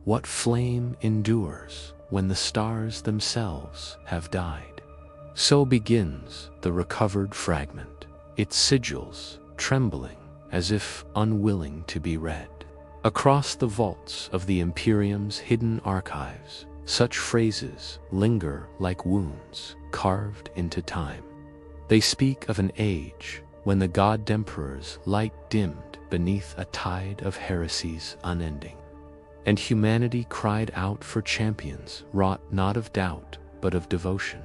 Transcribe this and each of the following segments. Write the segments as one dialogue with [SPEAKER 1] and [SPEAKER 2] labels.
[SPEAKER 1] What flame endures when the stars themselves have died? So begins the recovered fragment, its sigils trembling as if unwilling to be read. Across the vaults of the Imperium's hidden archives, such phrases linger like wounds carved into time. They speak of an age when the God-Emperor's light dimmed beneath a tide of heresy's unending, and humanity cried out for champions wrought not of doubt but of devotion.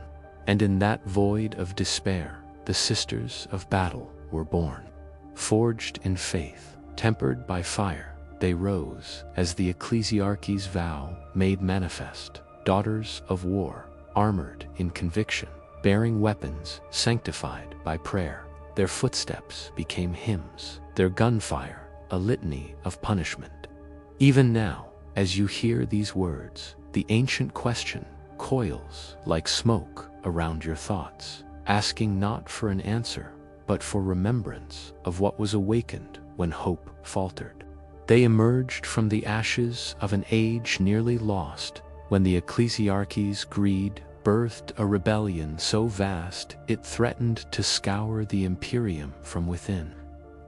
[SPEAKER 1] And in that void of despair, the Sisters of Battle were born. Forged in faith, tempered by fire, they rose as the ecclesiarchy's vow made manifest, daughters of war, armored in conviction, bearing weapons sanctified by prayer. Their footsteps became hymns, their gunfire a litany of punishment. Even now, as you hear these words, the ancient question coils like smoke around your thoughts, asking not for an answer, but for remembrance of what was awakened when hope faltered. They emerged from the ashes of an age nearly lost, when the ecclesiarchy's greed birthed a rebellion so vast it threatened to scour the Imperium from within.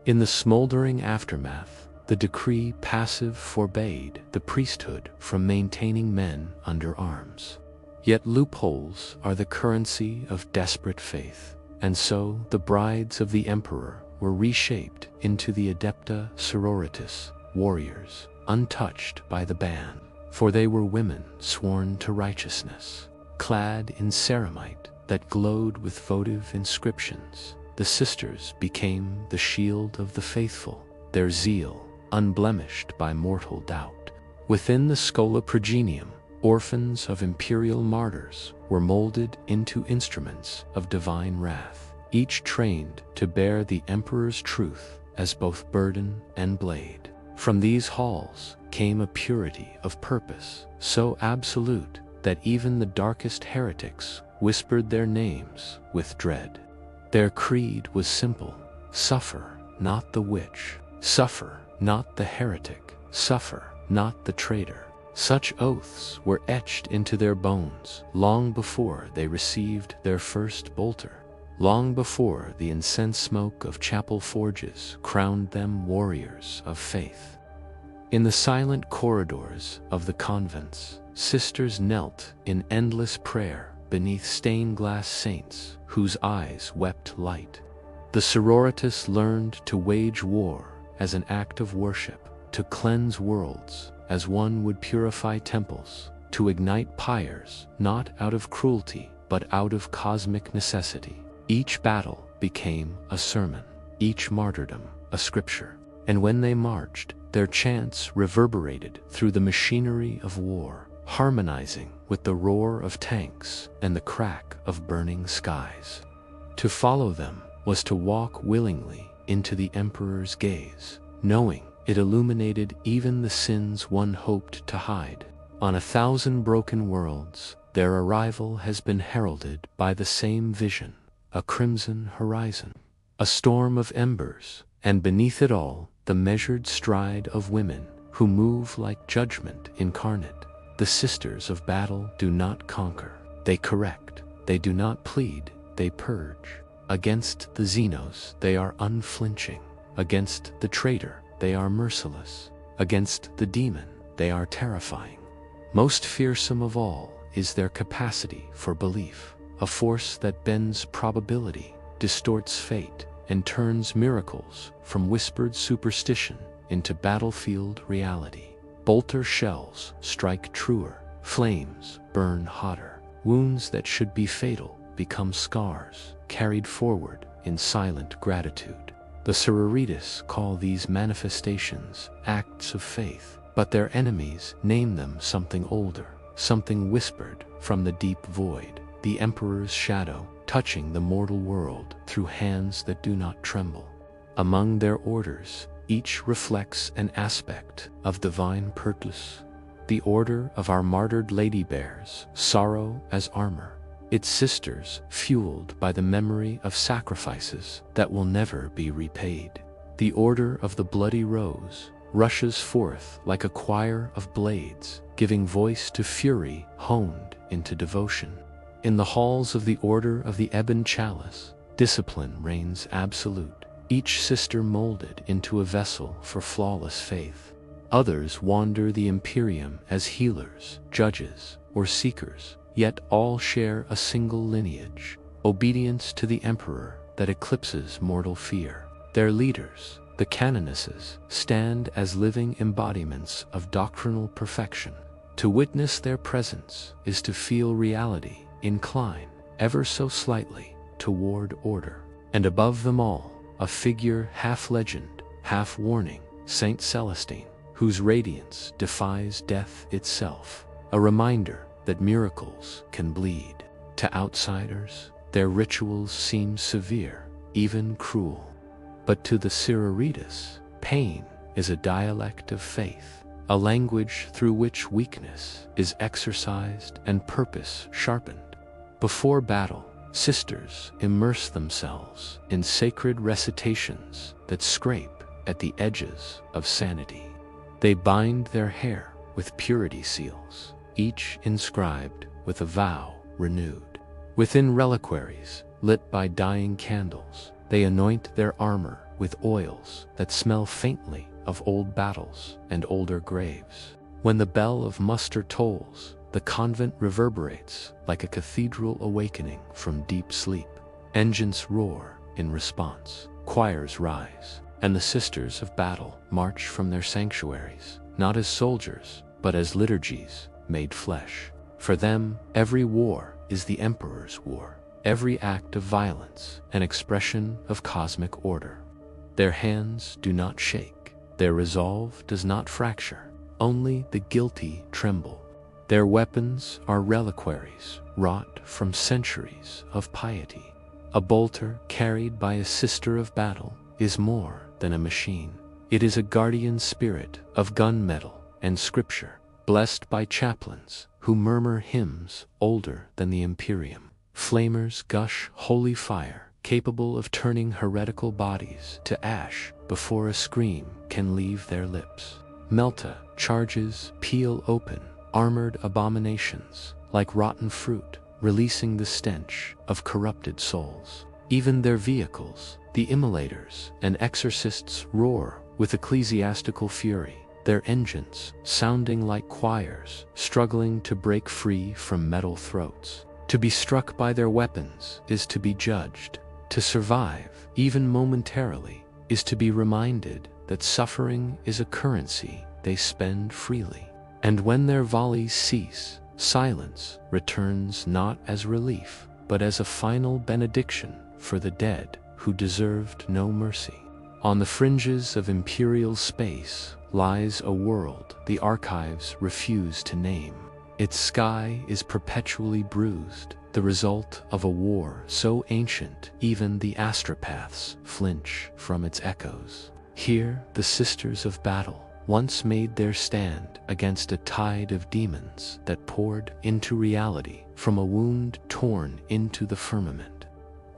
[SPEAKER 1] In the smoldering aftermath, the decree passive forbade the priesthood from maintaining men under arms. Yet loopholes are the currency of desperate faith, and so the brides of the Emperor were reshaped into the Adepta Sororitas, warriors, untouched by the ban, for they were women sworn to righteousness. Clad in ceramite that glowed with votive inscriptions, the sisters became the shield of the faithful, their zeal unblemished by mortal doubt. Within the Schola Progenium, orphans of imperial martyrs were molded into instruments of divine wrath, each trained to bear the Emperor's truth as both burden and blade. From these halls came a purity of purpose so absolute that even the darkest heretics whispered their names with dread. Their creed was simple: suffer not the witch, suffer not the heretic, suffer not the traitor. Such oaths were etched into their bones long before they received their first bolter, long before the incense smoke of chapel forges crowned them warriors of faith. In the silent corridors of the convents, sisters knelt in endless prayer beneath stained glass saints whose eyes wept light. The Sororitas learned to wage war as an act of worship, to cleanse worlds as one would purify temples, to ignite pyres not out of cruelty but out of cosmic necessity. Each battle became a sermon, each martyrdom a scripture, and when they marched, their chants reverberated through the machinery of war, harmonizing with the roar of tanks and the crack of burning skies. To follow them was to walk willingly into the Emperor's gaze, knowing it illuminated even the sins one hoped to hide. On 1,000 broken worlds, their arrival has been heralded by the same vision, a crimson horizon, a storm of embers, and beneath it all, the measured stride of women who move like judgment incarnate. The Sisters of Battle do not conquer, they correct. They do not plead, they purge. Against the Xenos, they are unflinching. Against the traitor, they are merciless. Against the demon, they are terrifying. Most fearsome of all is their capacity for belief, a force that bends probability, distorts fate, and turns miracles from whispered superstition into battlefield reality. Bolter shells strike truer, flames burn hotter. Wounds that should be fatal become scars, carried forward in silent gratitude. The Sororitas call these manifestations acts of faith, but their enemies name them something older, something whispered from the deep void, the Emperor's shadow touching the mortal world through hands that do not tremble. Among their orders, each reflects an aspect of divine purpose. The order of our martyred lady bears sorrow as armor, its sisters fueled by the memory of sacrifices that will never be repaid. The order of the bloody rose rushes forth like a choir of blades, giving voice to fury honed into devotion. In the halls of the Order of the Ebon Chalice, discipline reigns absolute, each sister molded into a vessel for flawless faith. Others wander the Imperium as healers, judges, or seekers, yet all share a single lineage, obedience to the Emperor that eclipses mortal fear. Their leaders, the canonesses, stand as living embodiments of doctrinal perfection. To witness their presence is to feel reality incline, ever so slightly, toward order. And above them all, a figure half legend, half warning, Saint Celestine, whose radiance defies death itself, a reminder that miracles can bleed. To outsiders, their rituals seem severe, even cruel. But to the Sororitas, pain is a dialect of faith, a language through which weakness is exercised and purpose sharpened. Before battle, sisters immerse themselves in sacred recitations that scrape at the edges of sanity. They bind their hair with purity seals, each inscribed with a vow renewed. Within reliquaries, lit by dying candles, they anoint their armor with oils that smell faintly of old battles and older graves. When the bell of muster tolls, the convent reverberates like a cathedral awakening from deep sleep. Engines roar in response, choirs rise, and the sisters of battle march from their sanctuaries, not as soldiers, but as liturgies made flesh. For them, every war is the Emperor's war, every act of violence an expression of cosmic order. Their hands do not shake, their resolve does not fracture, only the guilty tremble. Their weapons are reliquaries wrought from centuries of piety. A bolter carried by a sister of battle is more than a machine. It is a guardian spirit of gunmetal and scripture, blessed by chaplains who murmur hymns older than the Imperium. Flamers gush holy fire, capable of turning heretical bodies to ash before a scream can leave their lips. Melta charges peel open, armored abominations like rotten fruit, releasing the stench of corrupted souls. Even their vehicles, the immolators and exorcists, roar with ecclesiastical fury, their engines sounding like choirs struggling to break free from metal throats. To be struck by their weapons is to be judged. To survive, even momentarily, is to be reminded that suffering is a currency they spend freely. And when their volleys cease, silence returns not as relief, but as a final benediction for the dead who deserved no mercy. On the fringes of imperial space lies a world the archives refuse to name. Its sky is perpetually bruised, the result of a war so ancient even the astropaths flinch from its echoes. Here, the sisters of battle once made their stand against a tide of demons that poured into reality from a wound torn into the firmament.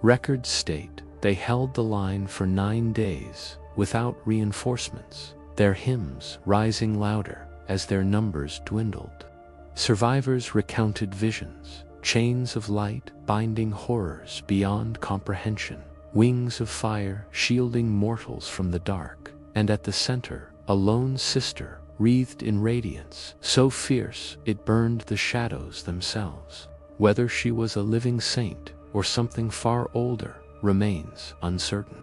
[SPEAKER 1] Records state they held the line for 9 days without reinforcements, their hymns rising louder as their numbers dwindled. Survivors recounted visions, chains of light binding horrors beyond comprehension, wings of fire shielding mortals from the dark, and at the center, a lone sister wreathed in radiance so fierce it burned the shadows themselves. Whether she was a living saint or something far older remains uncertain.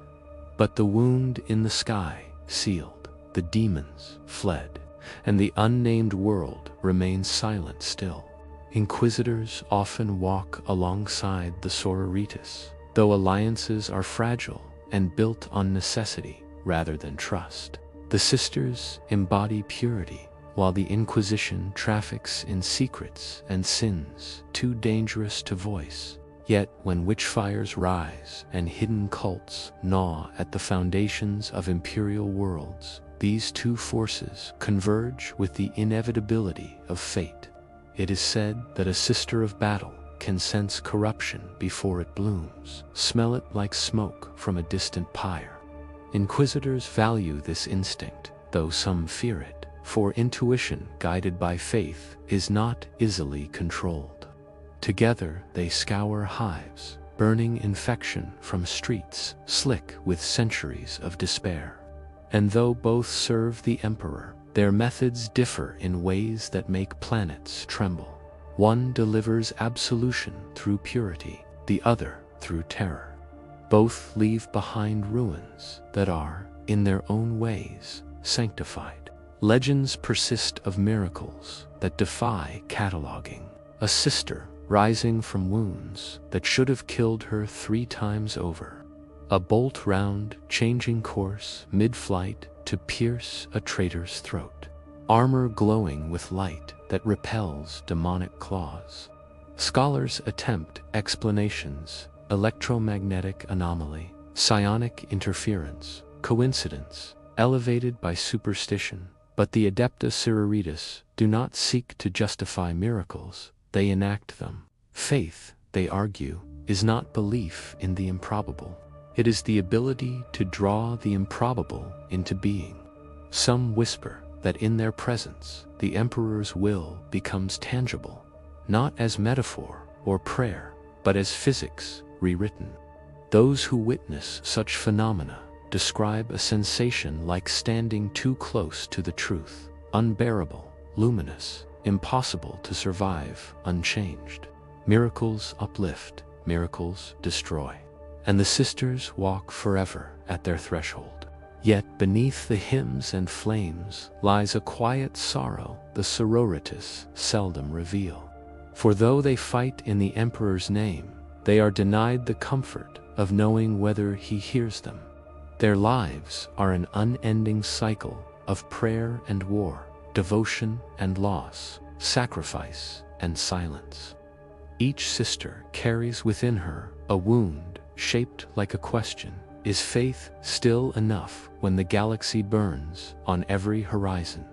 [SPEAKER 1] But the wound in the sky sealed, the demons fled, and the unnamed world remains silent still. Inquisitors often walk alongside the Sororitas, though alliances are fragile and built on necessity rather than trust. The sisters embody purity, while the Inquisition traffics in secrets and sins too dangerous to voice. Yet when witchfires rise and hidden cults gnaw at the foundations of imperial worlds, these two forces converge with the inevitability of fate. It is said that a sister of battle can sense corruption before it blooms, smell it like smoke from a distant pyre. Inquisitors value this instinct, though some fear it, for intuition guided by faith is not easily controlled. Together they scour hives, burning infection from streets slick with centuries of despair. And though both serve the Emperor, their methods differ in ways that make planets tremble. One delivers absolution through purity, the other through terror. Both leave behind ruins that are, in their own ways, sanctified. Legends persist of miracles that defy cataloging. A sister rising from wounds that should have killed her 3 times over. A bolt round, changing course mid-flight to pierce a traitor's throat. Armor glowing with light that repels demonic claws. Scholars attempt explanations: electromagnetic anomaly, psionic interference, coincidence, elevated by superstition. But the Adepta Sororitas do not seek to justify miracles, they enact them. Faith, they argue, is not belief in the improbable. It is the ability to draw the improbable into being. Some whisper that in their presence, the Emperor's will becomes tangible, not as metaphor or prayer, but as physics rewritten. Those who witness such phenomena describe a sensation like standing too close to the truth, unbearable, luminous, impossible to survive unchanged. Miracles uplift, miracles destroy, and the sisters walk forever at their threshold. Yet beneath the hymns and flames lies a quiet sorrow the Sororitas seldom reveal. For though they fight in the Emperor's name, they are denied the comfort of knowing whether he hears them. Their lives are an unending cycle of prayer and war, devotion and loss, sacrifice and silence. Each sister carries within her a wound shaped like a question. Is faith still enough when the galaxy burns on every horizon?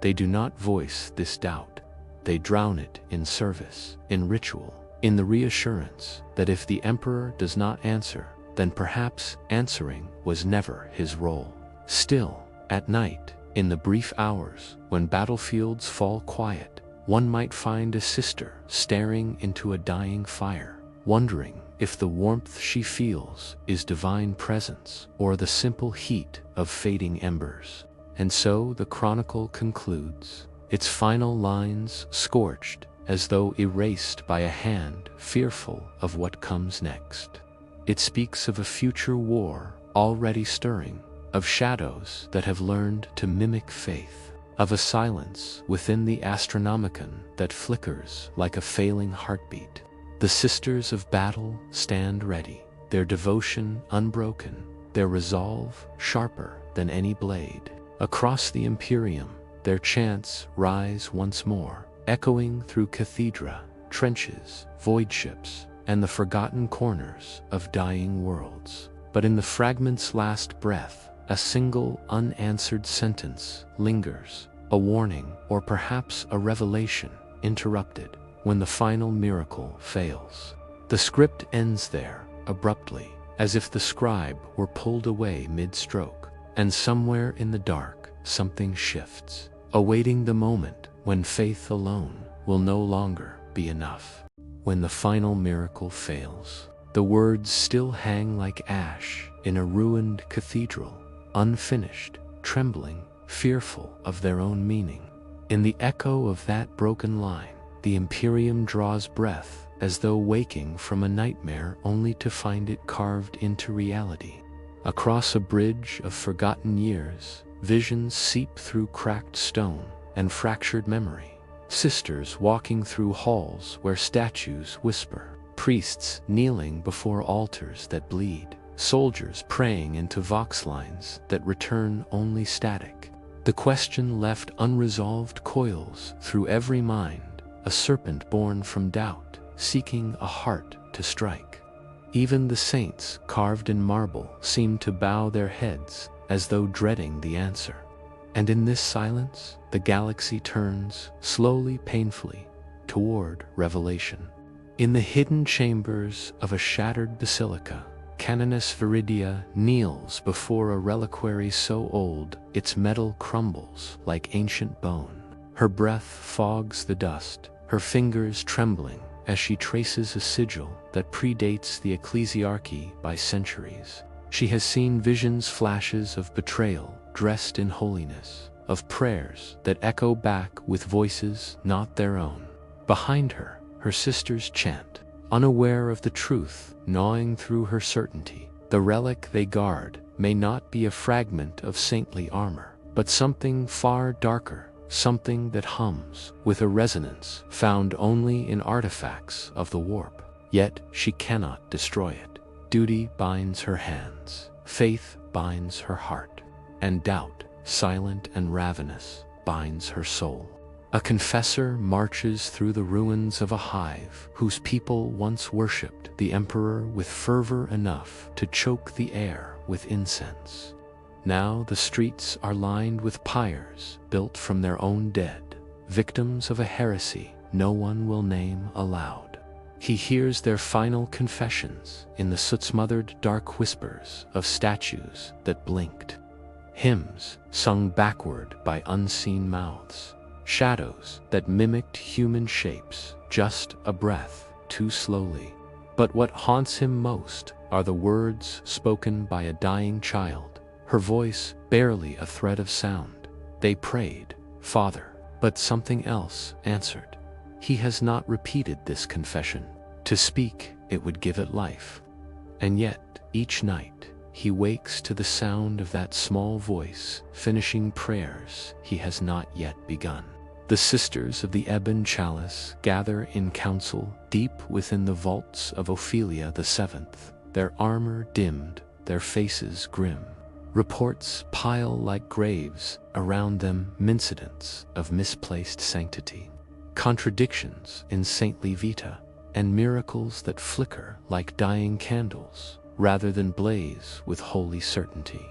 [SPEAKER 1] They do not voice this doubt. They drown it in service, in ritual, in the reassurance that if the Emperor does not answer, then perhaps answering was never his role. Still, at night, in the brief hours when battlefields fall quiet, one might find a sister staring into a dying fire, wondering if the warmth she feels is divine presence or the simple heat of fading embers. And so the chronicle concludes, its final lines scorched as though erased by a hand fearful of what comes next. It speaks of a future war already stirring, of shadows that have learned to mimic faith, of a silence within the Astronomicon that flickers like a failing heartbeat. The sisters of battle stand ready, their devotion unbroken, their resolve sharper than any blade. Across the Imperium, their chants rise once more, echoing through cathedra, trenches, void ships, and the forgotten corners of dying worlds. But in the fragment's last breath, a single unanswered sentence lingers, a warning or perhaps a revelation interrupted when the final miracle fails. The script ends there, abruptly, as if the scribe were pulled away mid-stroke, and somewhere in the dark something shifts, awaiting the moment when faith alone will no longer be enough. When the final miracle fails, the words still hang like ash in a ruined cathedral, unfinished, trembling, fearful of their own meaning. In the echo of that broken line, the Imperium draws breath as though waking from a nightmare only to find it carved into reality. Across a bridge of forgotten years, visions seep through cracked stone and fractured memory. Sisters walking through halls where statues whisper, priests kneeling before altars that bleed, soldiers praying into vox lines that return only static. The question left unresolved coils through every mind, a serpent born from doubt, seeking a heart to strike. Even the saints carved in marble seem to bow their heads as though dreading the answer. And in this silence, the galaxy turns, slowly, painfully, toward revelation. In the hidden chambers of a shattered basilica, Canoness Viridia kneels before a reliquary so old its metal crumbles like ancient bone. Her breath fogs the dust, her fingers trembling as she traces a sigil that predates the ecclesiarchy by centuries. She has seen visions, flashes of betrayal dressed in holiness, of prayers that echo back with voices not their own. Behind her, her sisters chant, unaware of the truth gnawing through her certainty. The relic they guard may not be a fragment of saintly armor, but something far darker, something that hums with a resonance found only in artifacts of the warp. Yet she cannot destroy it. Duty binds her hands, faith binds her heart, and doubt, silent and ravenous, binds her soul. A confessor marches through the ruins of a hive whose people once worshipped the emperor with fervor enough to choke the air with incense. Now the streets are lined with pyres built from their own dead, victims of a heresy no one will name aloud. He hears their final confessions in the soot-smothered dark whispers of statues that blinked. Hymns sung backward by unseen mouths, shadows that mimicked human shapes, just a breath too slowly. But what haunts him most are the words spoken by a dying child, her voice barely a thread of sound. They prayed, "Father," but something else answered. He has not repeated this confession. To speak, it would give it life. And yet, each night, he wakes to the sound of that small voice, finishing prayers he has not yet begun. The sisters of the Ebon Chalice gather in council deep within the vaults of Ophelia the Seventh, their armor dimmed, their faces grim. Reports pile like graves around them, incidents of misplaced sanctity, contradictions in saintly vita, and miracles that flicker like dying candles rather than blaze with holy certainty.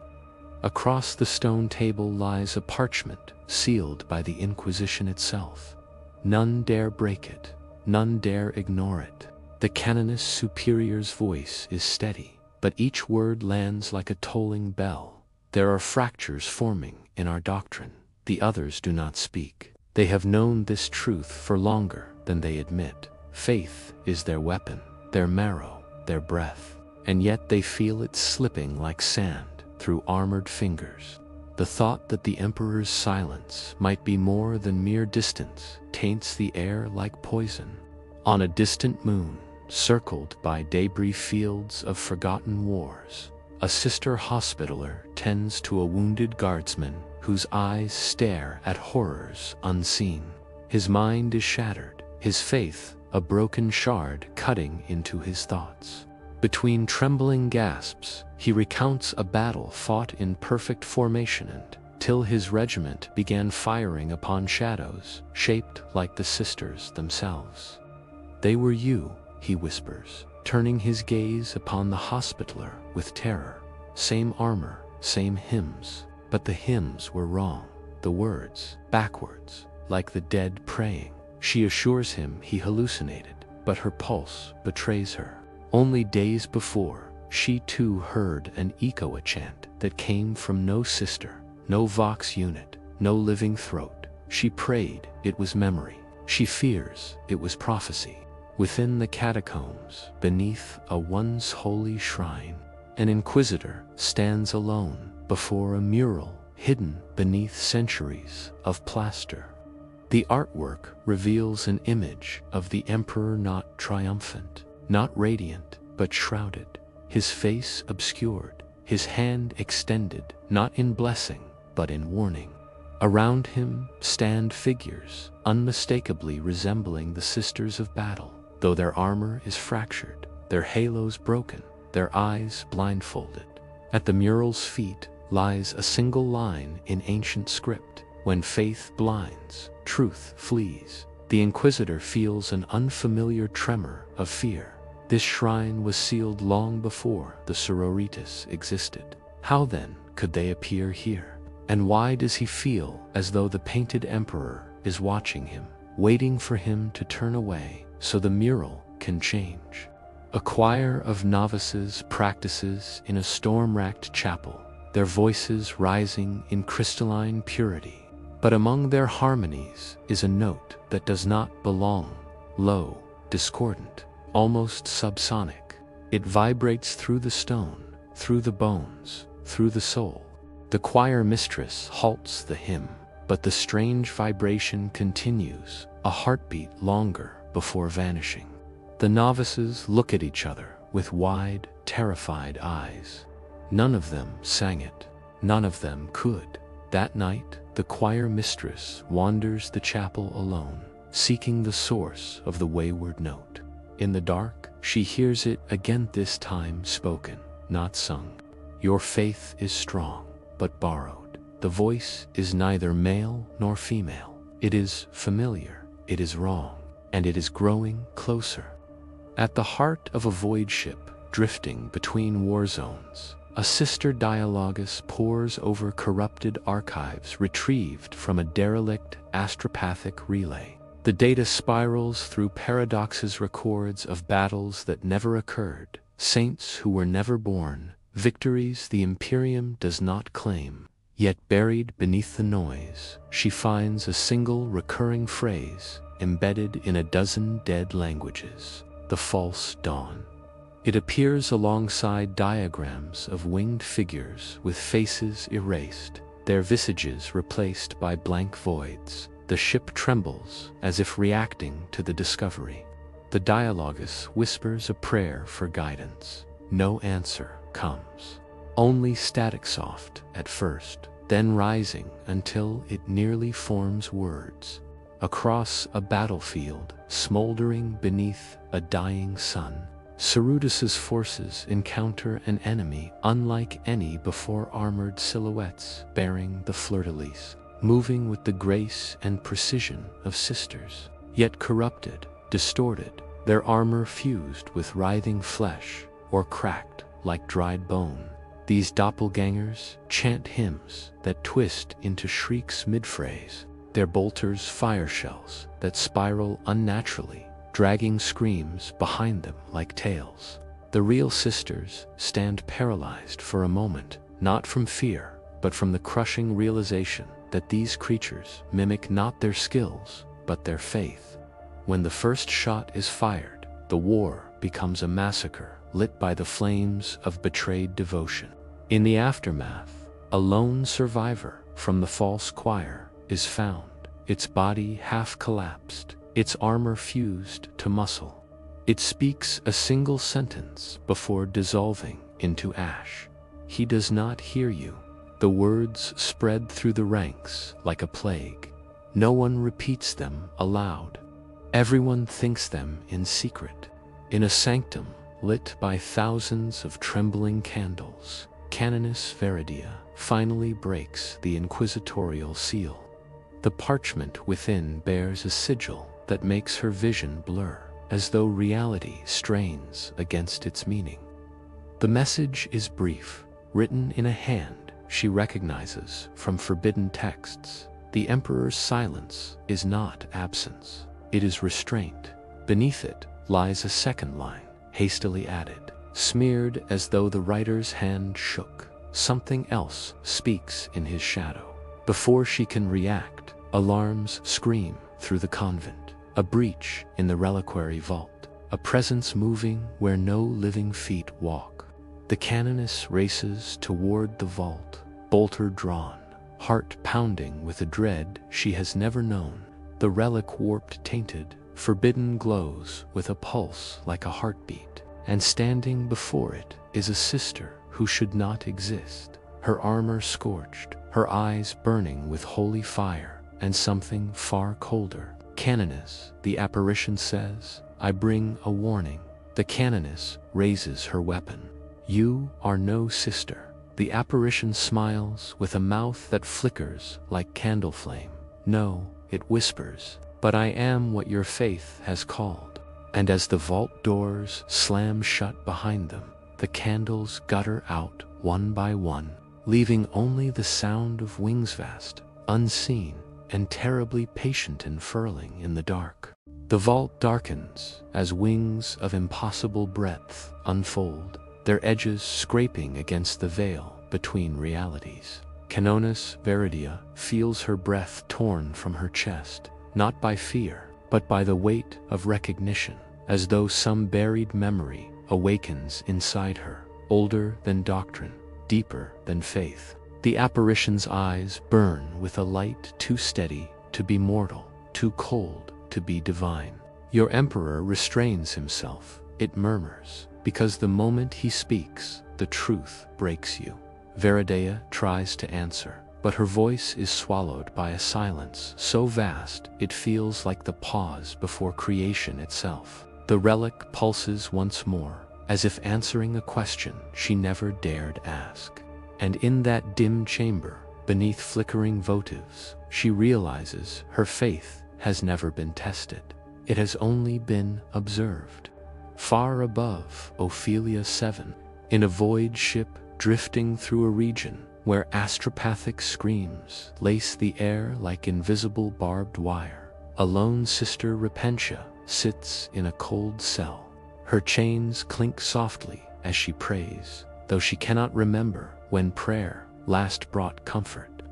[SPEAKER 1] Across the stone table lies a parchment sealed by the Inquisition itself. None dare break it, none dare ignore it. The Canoness Superior's voice is steady, but each word lands like a tolling bell. There are fractures forming in our doctrine. The others do not speak. They have known this truth for longer than they admit. Faith is their weapon, their marrow, their breath, and yet they feel it slipping like sand through armored fingers. The thought that the Emperor's silence might be more than mere distance taints the air like poison. On a distant moon, circled by debris fields of forgotten wars, a sister hospitaller tends to a wounded guardsman whose eyes stare at horrors unseen. His mind is shattered, his faith a broken shard cutting into his thoughts. Between trembling gasps, he recounts a battle fought in perfect formation till his regiment began firing upon shadows shaped like the sisters themselves. "They were you," he whispers, turning his gaze upon the hospitaller with terror. Same armor, same hymns, but the hymns were wrong, the words backwards, like the dead praying. She assures him he hallucinated, but her pulse betrays her. Only days before, she too heard an echo chant that came from no sister, no vox unit, no living throat. She prayed it was memory. She fears it was prophecy. Within the catacombs, beneath a once holy shrine, an inquisitor stands alone before a mural hidden beneath centuries of plaster. The artwork reveals an image of the emperor not triumphant, not radiant, but shrouded, his face obscured, his hand extended, not in blessing, but in warning. Around him stand figures, unmistakably resembling the sisters of battle, though their armor is fractured, their halos broken, their eyes blindfolded. At the mural's feet lies a single line in ancient script: "When faith blinds, truth flees." The Inquisitor feels an unfamiliar tremor of fear. This shrine was sealed long before the Sororitas existed. How then could they appear here? And why does he feel as though the painted emperor is watching him, waiting for him to turn away so the mural can change? A choir of novices practices in a storm-racked chapel, their voices rising in crystalline purity. But among their harmonies is a note that does not belong, low, discordant, almost subsonic. It vibrates through the stone, through the bones, through the soul. The choir mistress halts the hymn, but the strange vibration continues, a heartbeat longer before vanishing. The novices look at each other with wide, terrified eyes. None of them sang it. None of them could. That night, the choir mistress wanders the chapel alone, seeking the source of the wayward note. In the dark, she hears it again, this time spoken, not sung. Your faith is strong, but borrowed. The voice is neither male nor female. It is familiar, it is wrong, and it is growing closer. At the heart of a void ship, drifting between war zones, a sister dialogus pores over corrupted archives retrieved from a derelict astropathic relay. The data spirals through paradoxes, records of battles that never occurred, saints who were never born, victories the Imperium does not claim. Yet buried beneath the noise, she finds a single recurring phrase embedded in a dozen dead languages: the false dawn. It appears alongside diagrams of winged figures with faces erased, their visages replaced by blank voids. The ship trembles as if reacting to the discovery. The dialogus whispers a prayer for guidance. No answer comes. Only static, soft at first, then rising until it nearly forms words. Across a battlefield, smoldering beneath a dying sun, Sororitas' forces encounter an enemy unlike any before, armored silhouettes bearing the fleur-de-lis, moving with the grace and precision of sisters, yet corrupted, distorted, their armor fused with writhing flesh or cracked like dried bone. These doppelgangers chant hymns that twist into shrieks mid-phrase, their bolters fire shells that spiral unnaturally, dragging screams behind them like tails. The real sisters stand paralyzed for a moment, not from fear, but from the crushing realization that these creatures mimic not their skills, but their faith. When the first shot is fired, the war becomes a massacre lit by the flames of betrayed devotion. In the aftermath, a lone survivor from the false choir is found, its body half collapsed, its armor fused to muscle. It speaks a single sentence before dissolving into ash. He does not hear you. The words spread through the ranks like a plague. No one repeats them aloud. Everyone thinks them in secret. In a sanctum lit by thousands of trembling candles, Canoness Veridia finally breaks the inquisitorial seal. The parchment within bears a sigil that makes her vision blur, as though reality strains against its meaning. The message is brief, written in a hand she recognizes from forbidden texts. The Emperor's silence is not absence, it is restraint. Beneath it lies a second line, hastily added, smeared as though the writer's hand shook. Something else speaks in his shadow. Before she can react, alarms scream through the convent. A breach in the reliquary vault, a presence moving where no living feet walk. The canoness races toward the vault, bolter drawn, heart pounding with a dread she has never known. The relic, warped, tainted, forbidden, glows with a pulse like a heartbeat, and standing before it is a sister who should not exist. Her armor scorched, her eyes burning with holy fire, and something far colder. Canoness, the apparition says, I bring a warning. The canoness raises her weapon. You are no sister. The apparition smiles with a mouth that flickers like candle flame. No, it whispers, but I am what your faith has called. And as the vault doors slam shut behind them, the candles gutter out one by one, leaving only the sound of wings, vast, unseen, and terribly patient, unfurling in the dark. The vault darkens as wings of impossible breadth unfold, their edges scraping against the veil between realities. Canonis Veridia feels her breath torn from her chest, not by fear, but by the weight of recognition, as though some buried memory awakens inside her, older than doctrine, deeper than faith. The apparition's eyes burn with a light too steady to be mortal, too cold to be divine. Your emperor restrains himself, it murmurs, because the moment he speaks, the truth breaks you. Veridia tries to answer, but her voice is swallowed by a silence so vast it feels like the pause before creation itself. The relic pulses once more, as if answering a question she never dared ask. And in that dim chamber, beneath flickering votives, she realizes her faith has never been tested. It has only been observed. Far above Ophelia 7, in a void ship drifting through a region where astropathic screams lace the air like invisible barbed wire, a lone sister Repentia sits in a cold cell. Her chains clink softly as she prays, though she cannot remember when prayer last brought comfort.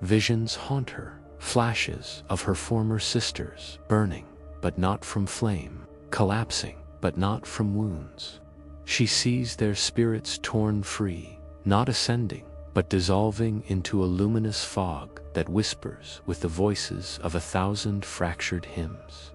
[SPEAKER 1] Visions haunt her, flashes of her former sisters burning, but not from flame, collapsing, but not from wounds. She sees their spirits torn free, not ascending, but dissolving into a luminous fog that whispers with the voices of 1,000 fractured hymns.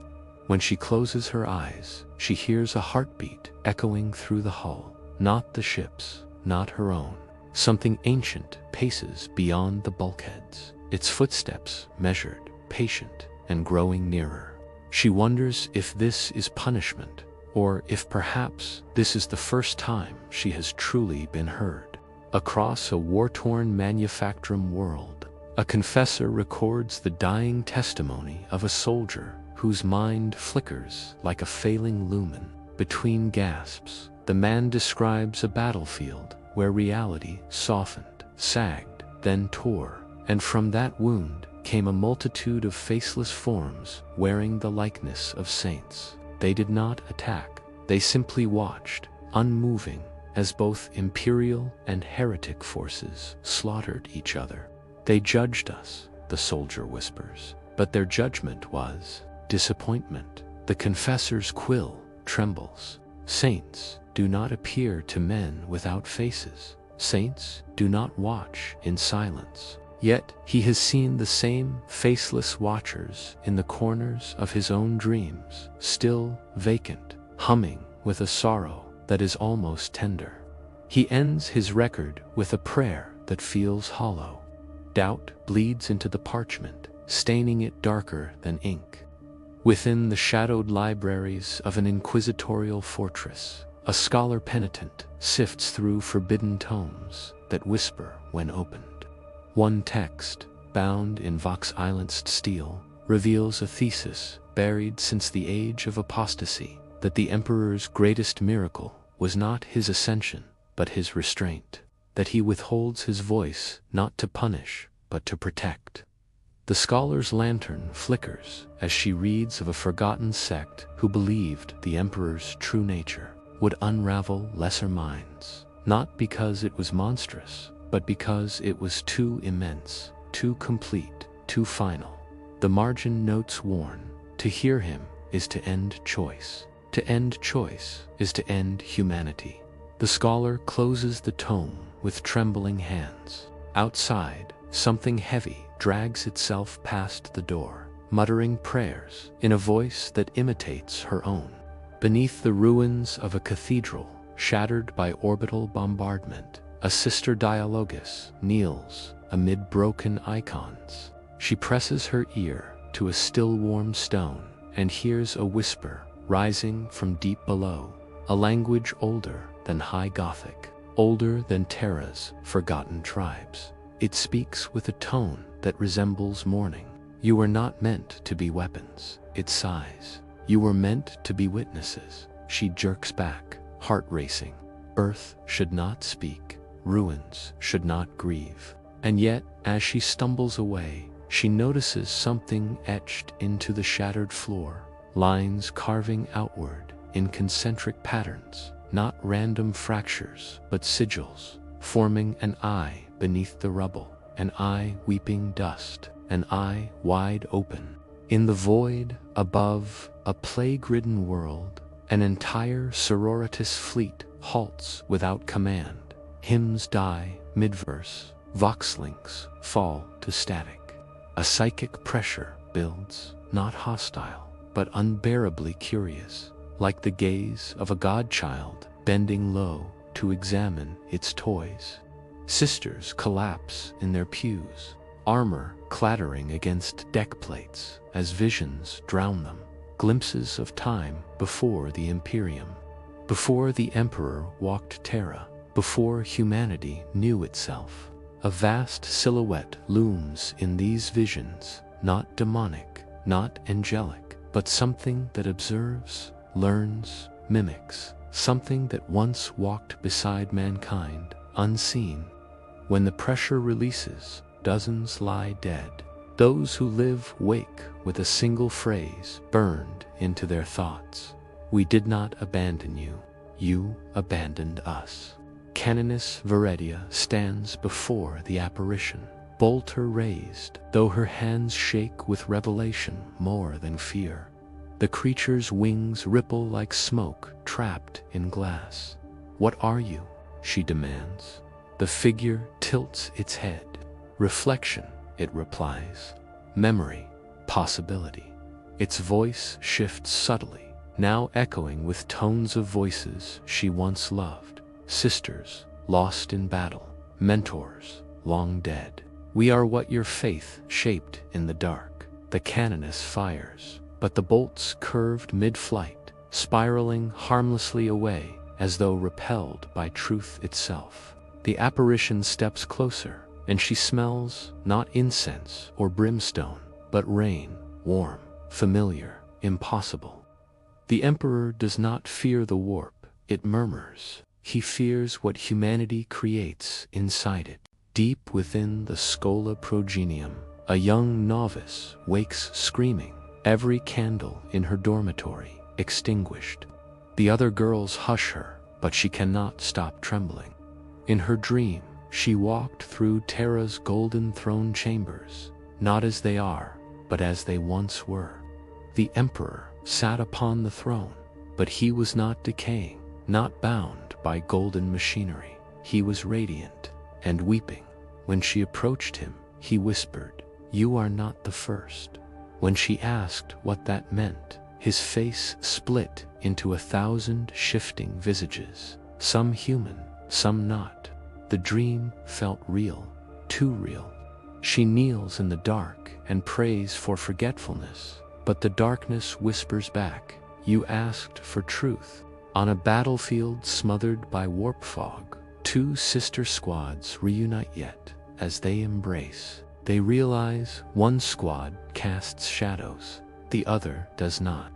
[SPEAKER 1] When she closes her eyes, she hears a heartbeat echoing through the hull, not the ship's, not her own. Something ancient paces beyond the bulkheads, its footsteps measured, patient, and growing nearer. She wonders if this is punishment, or if perhaps this is the first time she has truly been heard. Across a war-torn manufactrum world, a confessor records the dying testimony of a soldier whose mind flickers like a failing lumen. Between gasps, the man describes a battlefield where reality softened, sagged, then tore, and from that wound came a multitude of faceless forms wearing the likeness of saints. They did not attack, they simply watched, unmoving, as both imperial and heretic forces slaughtered each other. They judged us, the soldier whispers, but their judgment was disappointment. The confessor's quill trembles. Saints do not appear to men without faces. Saints do not watch in silence. Yet he has seen the same faceless watchers in the corners of his own dreams, still vacant, humming with a sorrow that is almost tender. He ends his record with a prayer that feels hollow. Doubt bleeds into the parchment, staining it darker than ink. Within the shadowed libraries of an inquisitorial fortress, a scholar penitent sifts through forbidden tomes that whisper when opened. One text, bound in vox-ilanced steel, reveals a thesis buried since the age of apostasy, that the emperor's greatest miracle was not his ascension, but his restraint, that he withholds his voice not to punish, but to protect. The scholar's lantern flickers as she reads of a forgotten sect who believed the emperor's true nature would unravel lesser minds, not because it was monstrous, but because it was too immense, too complete, too final. The margin notes warn, to hear him is to end choice. To end choice is to end humanity. The scholar closes the tome with trembling hands. Outside, something heavy drags itself past the door, muttering prayers in a voice that imitates her own. Beneath the ruins of a cathedral, shattered by orbital bombardment, a sister Dialogus kneels amid broken icons. She presses her ear to a still warm stone and hears a whisper rising from deep below, a language older than High Gothic, older than Terra's forgotten tribes. It speaks with a tone that resembles mourning. You were not meant to be weapons, it sighs. You were meant to be witnesses. She jerks back, heart racing. Earth should not speak, ruins should not grieve. And yet, as she stumbles away, she notices something etched into the shattered floor. lines carving outward in concentric patterns, not random fractures, but sigils, forming an eye beneath the rubble, an eye weeping dust, an eye wide open. In the void above a plague-ridden world, an entire Sororitas fleet halts without command. Hymns die mid-verse, voxlinks fall to static. A psychic pressure builds, not hostile, but unbearably curious, like the gaze of a godchild bending low to examine its toys. Sisters collapse in their pews, armor clattering against deck plates as visions drown them, glimpses of time before the Imperium, before the Emperor walked Terra, before humanity knew itself. A vast silhouette looms in these visions, not demonic, not angelic, but something that observes, learns, mimics, something that once walked beside mankind, unseen. When the pressure releases, dozens lie dead. Those who live wake with a single phrase burned into their thoughts. We did not abandon you. You abandoned us. Canoness Veredia stands before the apparition, bolter raised, though her hands shake with revelation more than fear. The creature's wings ripple like smoke trapped in glass. What are you? She demands. The figure tilts its head. Reflection, it replies. Memory, possibility. Its voice shifts subtly, now echoing with tones of voices she once loved. Sisters, lost in battle. Mentors, long dead. We are what your faith shaped in the dark. The canoness fires, but the bolts curved mid-flight, spiraling harmlessly away as though repelled by truth itself. The apparition steps closer, and she smells not incense or brimstone, but rain, warm, familiar, impossible. The Emperor does not fear the warp, it murmurs. He fears what humanity creates inside it. Deep within the Schola Progenium, a young novice wakes screaming, every candle in her dormitory extinguished. The other girls hush her, but she cannot stop trembling. In her dream, she walked through Terra's golden throne chambers, not as they are, but as they once were. The Emperor sat upon the throne, but he was not decaying, not bound by golden machinery. He was radiant and weeping. When she approached him, he whispered, "You are not the first." When she asked what that meant, his face split into 1,000 shifting visages, some human, some not. The dream felt real, too real. She kneels in the dark and prays for forgetfulness, but the darkness whispers back, "You asked for truth." On a battlefield smothered by warp fog, two sister squads reunite yet, as they embrace, they realize one squad casts shadows, the other does not.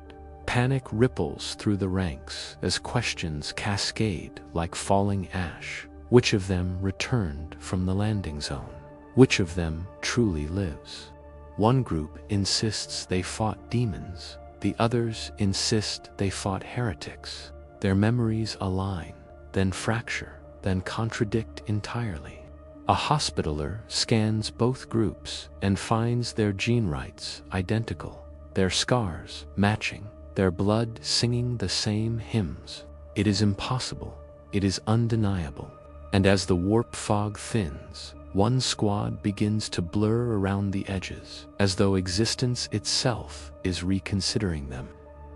[SPEAKER 1] Panic ripples through the ranks as questions cascade like falling ash. Which of them returned from the landing zone? Which of them truly lives? One group insists they fought demons, the others insist they fought heretics. Their memories align, then fracture, then contradict entirely. A hospitaller scans both groups and finds their gene rights identical, their scars matching, their blood singing the same hymns. It is impossible, it is undeniable. And as the warp fog thins, one squad begins to blur around the edges, as though existence itself is reconsidering them.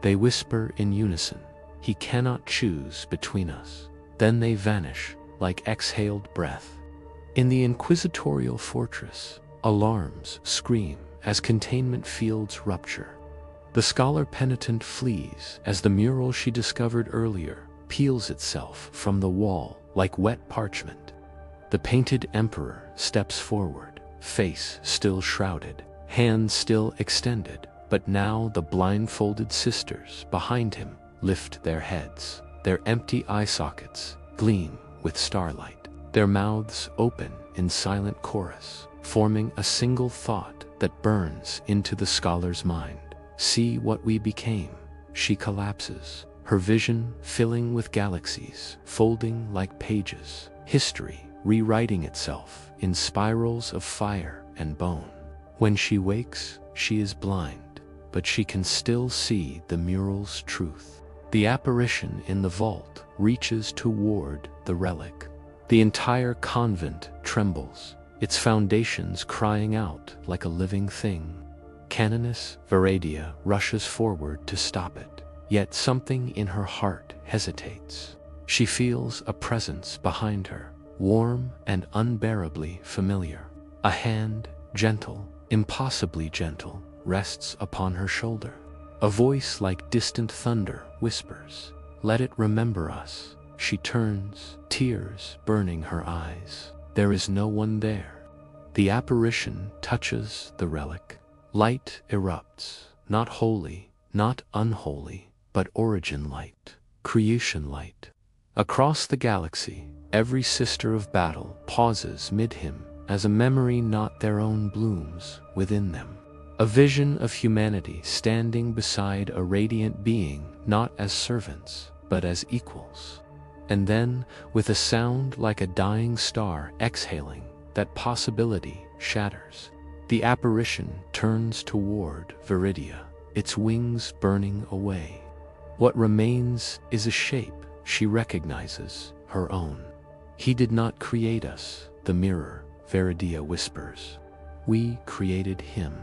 [SPEAKER 1] They whisper in unison, "He cannot choose between us." Then they vanish like exhaled breath. In the inquisitorial fortress, alarms scream as containment fields rupture. The scholar penitent flees as the mural she discovered earlier peels itself from the wall like wet parchment. The painted emperor steps forward, face still shrouded, hands still extended, but now the blindfolded sisters behind him lift their heads. Their empty eye sockets gleam with starlight. Their mouths open in silent chorus, forming a single thought that burns into the scholar's mind. See what we became. She collapses, her vision filling with galaxies, folding like pages, history rewriting itself in spirals of fire and bone. When she wakes, she is blind, but she can still see the mural's truth. The apparition in the vault reaches toward the relic. The entire convent trembles, its foundations crying out like a living thing. Canoness Viridia rushes forward to stop it, yet something in her heart hesitates. She feels a presence behind her, warm and unbearably familiar. A hand, gentle, impossibly gentle, rests upon her shoulder. A voice like distant thunder whispers, "Let it remember us." She turns, tears burning her eyes. There is no one there. The apparition touches the relic. Light erupts, not holy, not unholy, but origin light, creation light. Across the galaxy, every sister of battle pauses mid-hymn as a memory not their own blooms within them. A vision of humanity standing beside a radiant being not as servants, but as equals. And then, with a sound like a dying star exhaling, that possibility shatters. The apparition turns toward Viridia, its wings burning away. What remains is a shape she recognizes, her own. "He did not create us," the mirror, Viridia whispers. "We created him."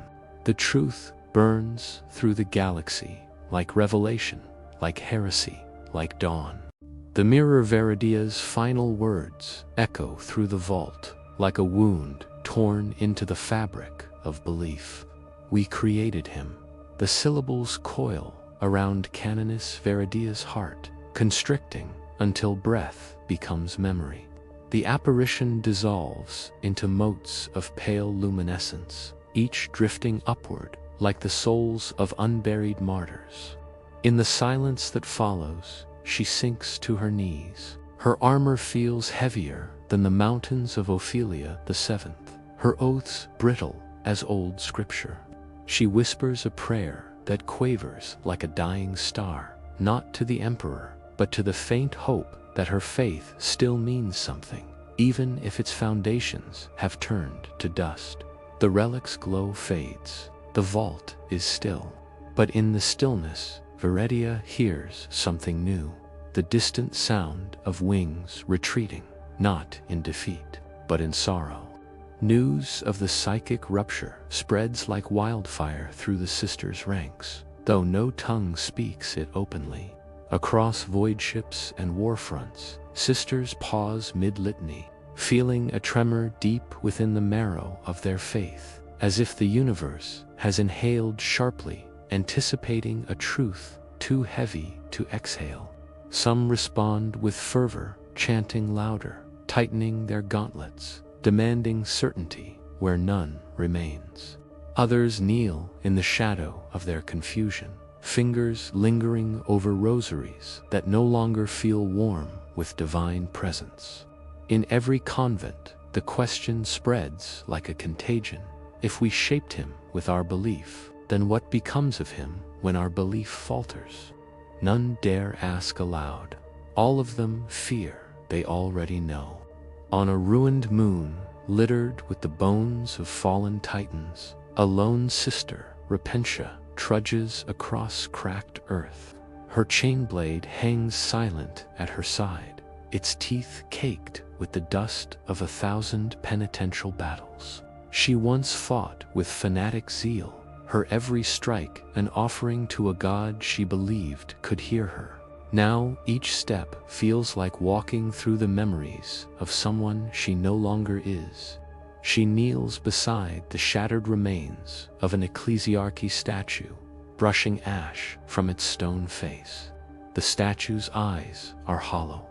[SPEAKER 1] The truth burns through the galaxy, like revelation, like heresy, like dawn. The mirror Viridia's final words echo through the vault, like a wound torn into the fabric of belief. "We created him." The syllables coil around Canoness Viridia's heart, constricting until breath becomes memory. The apparition dissolves into motes of pale luminescence, each drifting upward like the souls of unburied martyrs. In the silence that follows, she sinks to her knees. Her armor feels heavier than the mountains of Ophelia VII, her oaths brittle as old scripture. She whispers a prayer that quavers like a dying star, not to the Emperor, but to the faint hope that her faith still means something, even if its foundations have turned to dust. The relic's glow fades. The vault is still. But in the stillness, Viridia hears something new, the distant sound of wings retreating, not in defeat, but in sorrow. News of the psychic rupture spreads like wildfire through the sisters' ranks, though no tongue speaks it openly. Across void ships and war fronts, sisters pause mid-litany, feeling a tremor deep within the marrow of their faith, as if the universe has inhaled sharply, anticipating a truth too heavy to exhale. Some respond with fervor, chanting louder, tightening their gauntlets, demanding certainty where none remains. Others kneel in the shadow of their confusion, fingers lingering over rosaries that no longer feel warm with divine presence. In every convent, the question spreads like a contagion. If we shaped him with our belief, then what becomes of him when our belief falters? None dare ask aloud. All of them fear they already know. On a ruined moon, littered with the bones of fallen titans, a lone sister, Repentia, trudges across cracked earth. Her chain-blade hangs silent at her side, its teeth caked with the dust of 1,000 penitential battles. She once fought with fanatic zeal, her every strike an offering to a god she believed could hear her. Now each step feels like walking through the memories of someone she no longer is. She kneels beside the shattered remains of an ecclesiarchy statue, brushing ash from its stone face. The statue's eyes are hollow.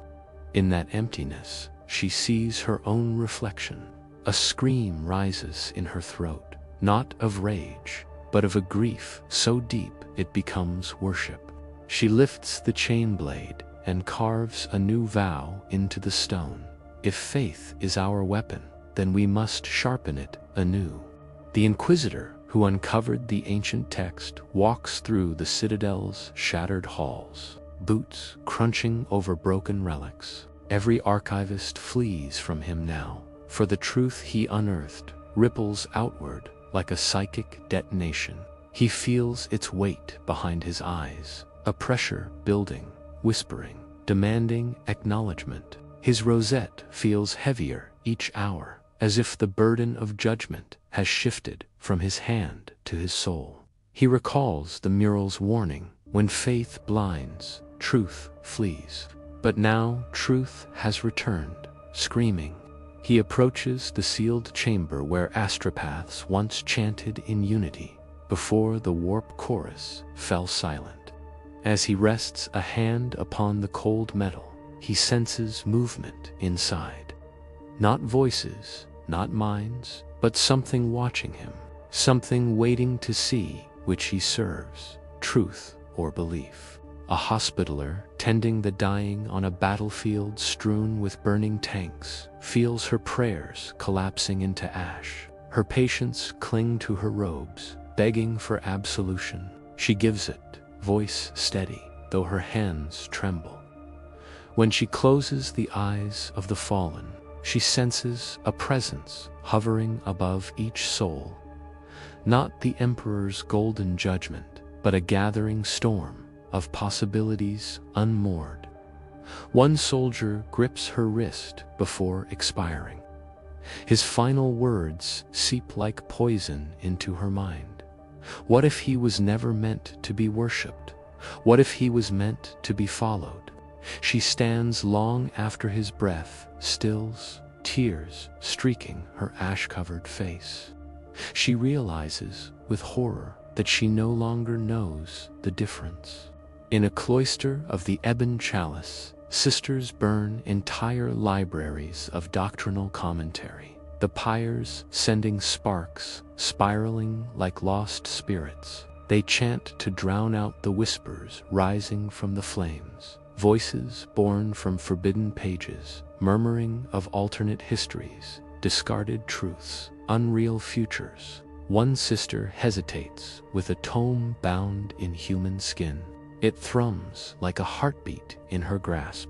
[SPEAKER 1] In that emptiness, she sees her own reflection. A scream rises in her throat, not of rage, but of a grief so deep it becomes worship. She lifts the chain blade and carves a new vow into the stone. If faith is our weapon, then we must sharpen it anew. The Inquisitor, who who uncovered the ancient text, walks through the citadel's shattered halls, boots crunching over broken relics. Every archivist flees from him now, for the truth he unearthed ripples outward like a psychic detonation. He feels its weight behind his eyes, a pressure building, whispering, demanding acknowledgement. His rosette feels heavier each hour, as if the burden of judgment has shifted from his hand to his soul. He recalls the mural's warning, when faith blinds, truth flees. But now truth has returned, screaming. He approaches the sealed chamber where astropaths once chanted in unity, before the warp chorus fell silent. As he rests a hand upon the cold metal, he senses movement inside. Not voices, not minds, but something watching him, something waiting to see which he serves, truth or belief. A hospitaller, tending the dying on a battlefield strewn with burning tanks, feels her prayers collapsing into ash. Her patients cling to her robes, begging for absolution. She gives it, voice steady, though her hands tremble. When she closes the eyes of the fallen, she senses a presence hovering above each soul. Not the Emperor's golden judgment, but a gathering storm of possibilities unmoored. One soldier grips her wrist before expiring. His final words seep like poison into her mind. What if he was never meant to be worshipped? What if he was meant to be followed? She stands long after his breath stills, tears streaking her ash-covered face. She realizes with horror that she no longer knows the difference. In a cloister of the Ebon Chalice, sisters burn entire libraries of doctrinal commentary, the pyres sending sparks, spiraling like lost spirits. They chant to drown out the whispers rising from the flames, voices born from forbidden pages, murmuring of alternate histories, discarded truths, unreal futures. One sister hesitates with a tome bound in human skin. It thrums like a heartbeat in her grasp.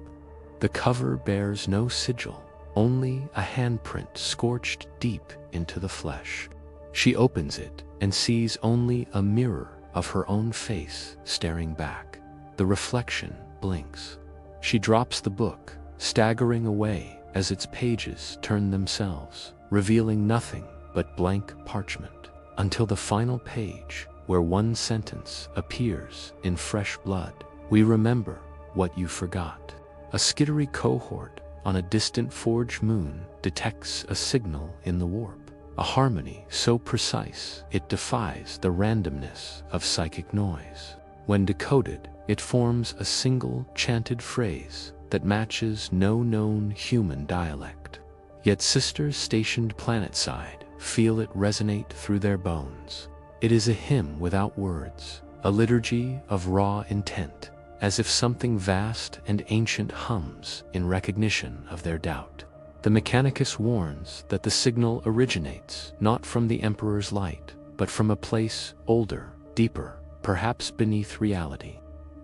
[SPEAKER 1] The cover bears no sigil, only a handprint scorched deep into the flesh. She opens it and sees only a mirror of her own face staring back. The reflection blinks. She drops the book, staggering away as its pages turn themselves, revealing nothing but blank parchment, until the final page, where one sentence appears in fresh blood. We remember what you forgot. A skittery cohort on a distant forge moon detects a signal in the warp, a harmony so precise it defies the randomness of psychic noise. When decoded, it forms a single chanted phrase that matches no known human dialect. Yet sisters stationed planetside feel it resonate through their bones. It is a hymn without words, a liturgy of raw intent, as if something vast and ancient hums in recognition of their doubt. The Mechanicus warns that the signal originates not from the Emperor's light, but from a place older, deeper, perhaps beneath reality.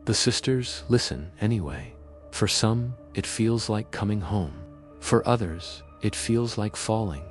[SPEAKER 1] The sisters listen anyway. For some, it feels like coming home. For others, it feels like falling.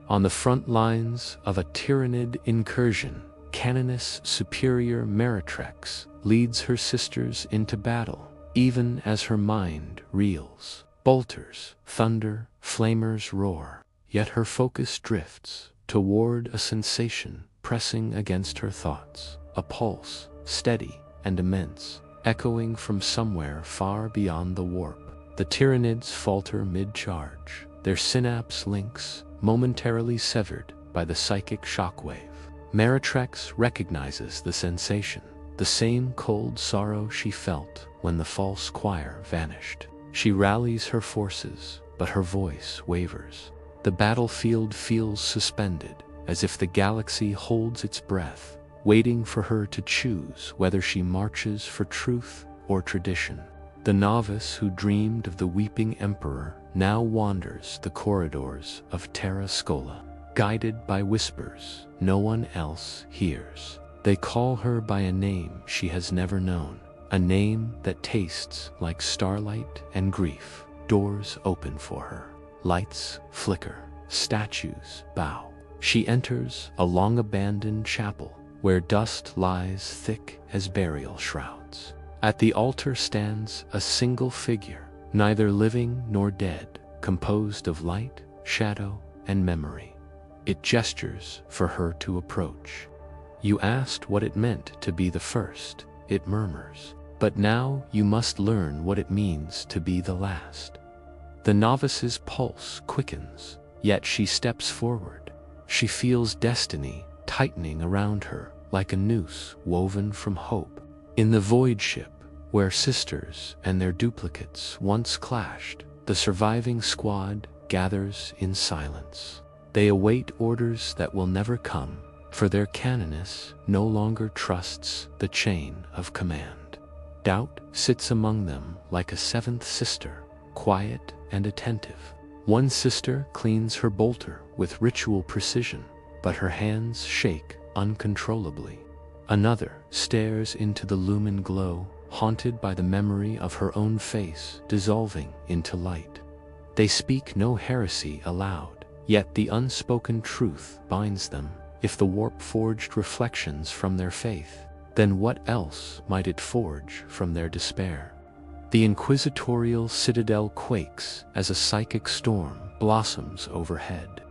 [SPEAKER 1] On the front lines of a Tyrannid incursion, Canoness Superior Meritrex leads her sisters into battle, even as her mind reels. Bolters, thunder, flamers roar, yet her focus drifts toward a sensation pressing against her thoughts, a pulse, steady and immense, echoing from somewhere far beyond the warp. The Tyrannids falter mid-charge, their synapse links momentarily severed by the psychic shockwave. Meritrex recognizes the sensation, the same cold sorrow she felt when the false choir vanished. She rallies her forces, but her voice wavers. The battlefield feels suspended, as if the galaxy holds its breath, waiting for her to choose whether she marches for truth or tradition. The novice who dreamed of the weeping emperor now wanders the corridors of Terra Scola. guided by whispers no one else hears. They call her by a name she has never known, a name that tastes like starlight and grief. Doors open for her. Lights flicker. Statues bow. She enters a long-abandoned chapel where dust lies thick as burial shrouds. At the altar stands a single figure, neither living nor dead, composed of light, shadow, and memory. It gestures for her to approach. You asked what it meant to be the first, it murmurs. But now you must learn what it means to be the last. The novice's pulse quickens, yet she steps forward. She feels destiny tightening around her like a noose woven from hope. In the void ship, where sisters and their duplicates once clashed, the surviving squad gathers in silence. They await orders that will never come, for their canoness no longer trusts the chain of command. Doubt sits among them like a seventh sister, quiet and attentive. One sister cleans her bolter with ritual precision, but her hands shake uncontrollably. Another stares into the lumen glow, haunted by the memory of her own face dissolving into light. They speak no heresy aloud, yet the unspoken truth binds them. If the warp forged reflections from their faith, then what else might it forge from their despair? The inquisitorial citadel quakes as a psychic storm blossoms overhead.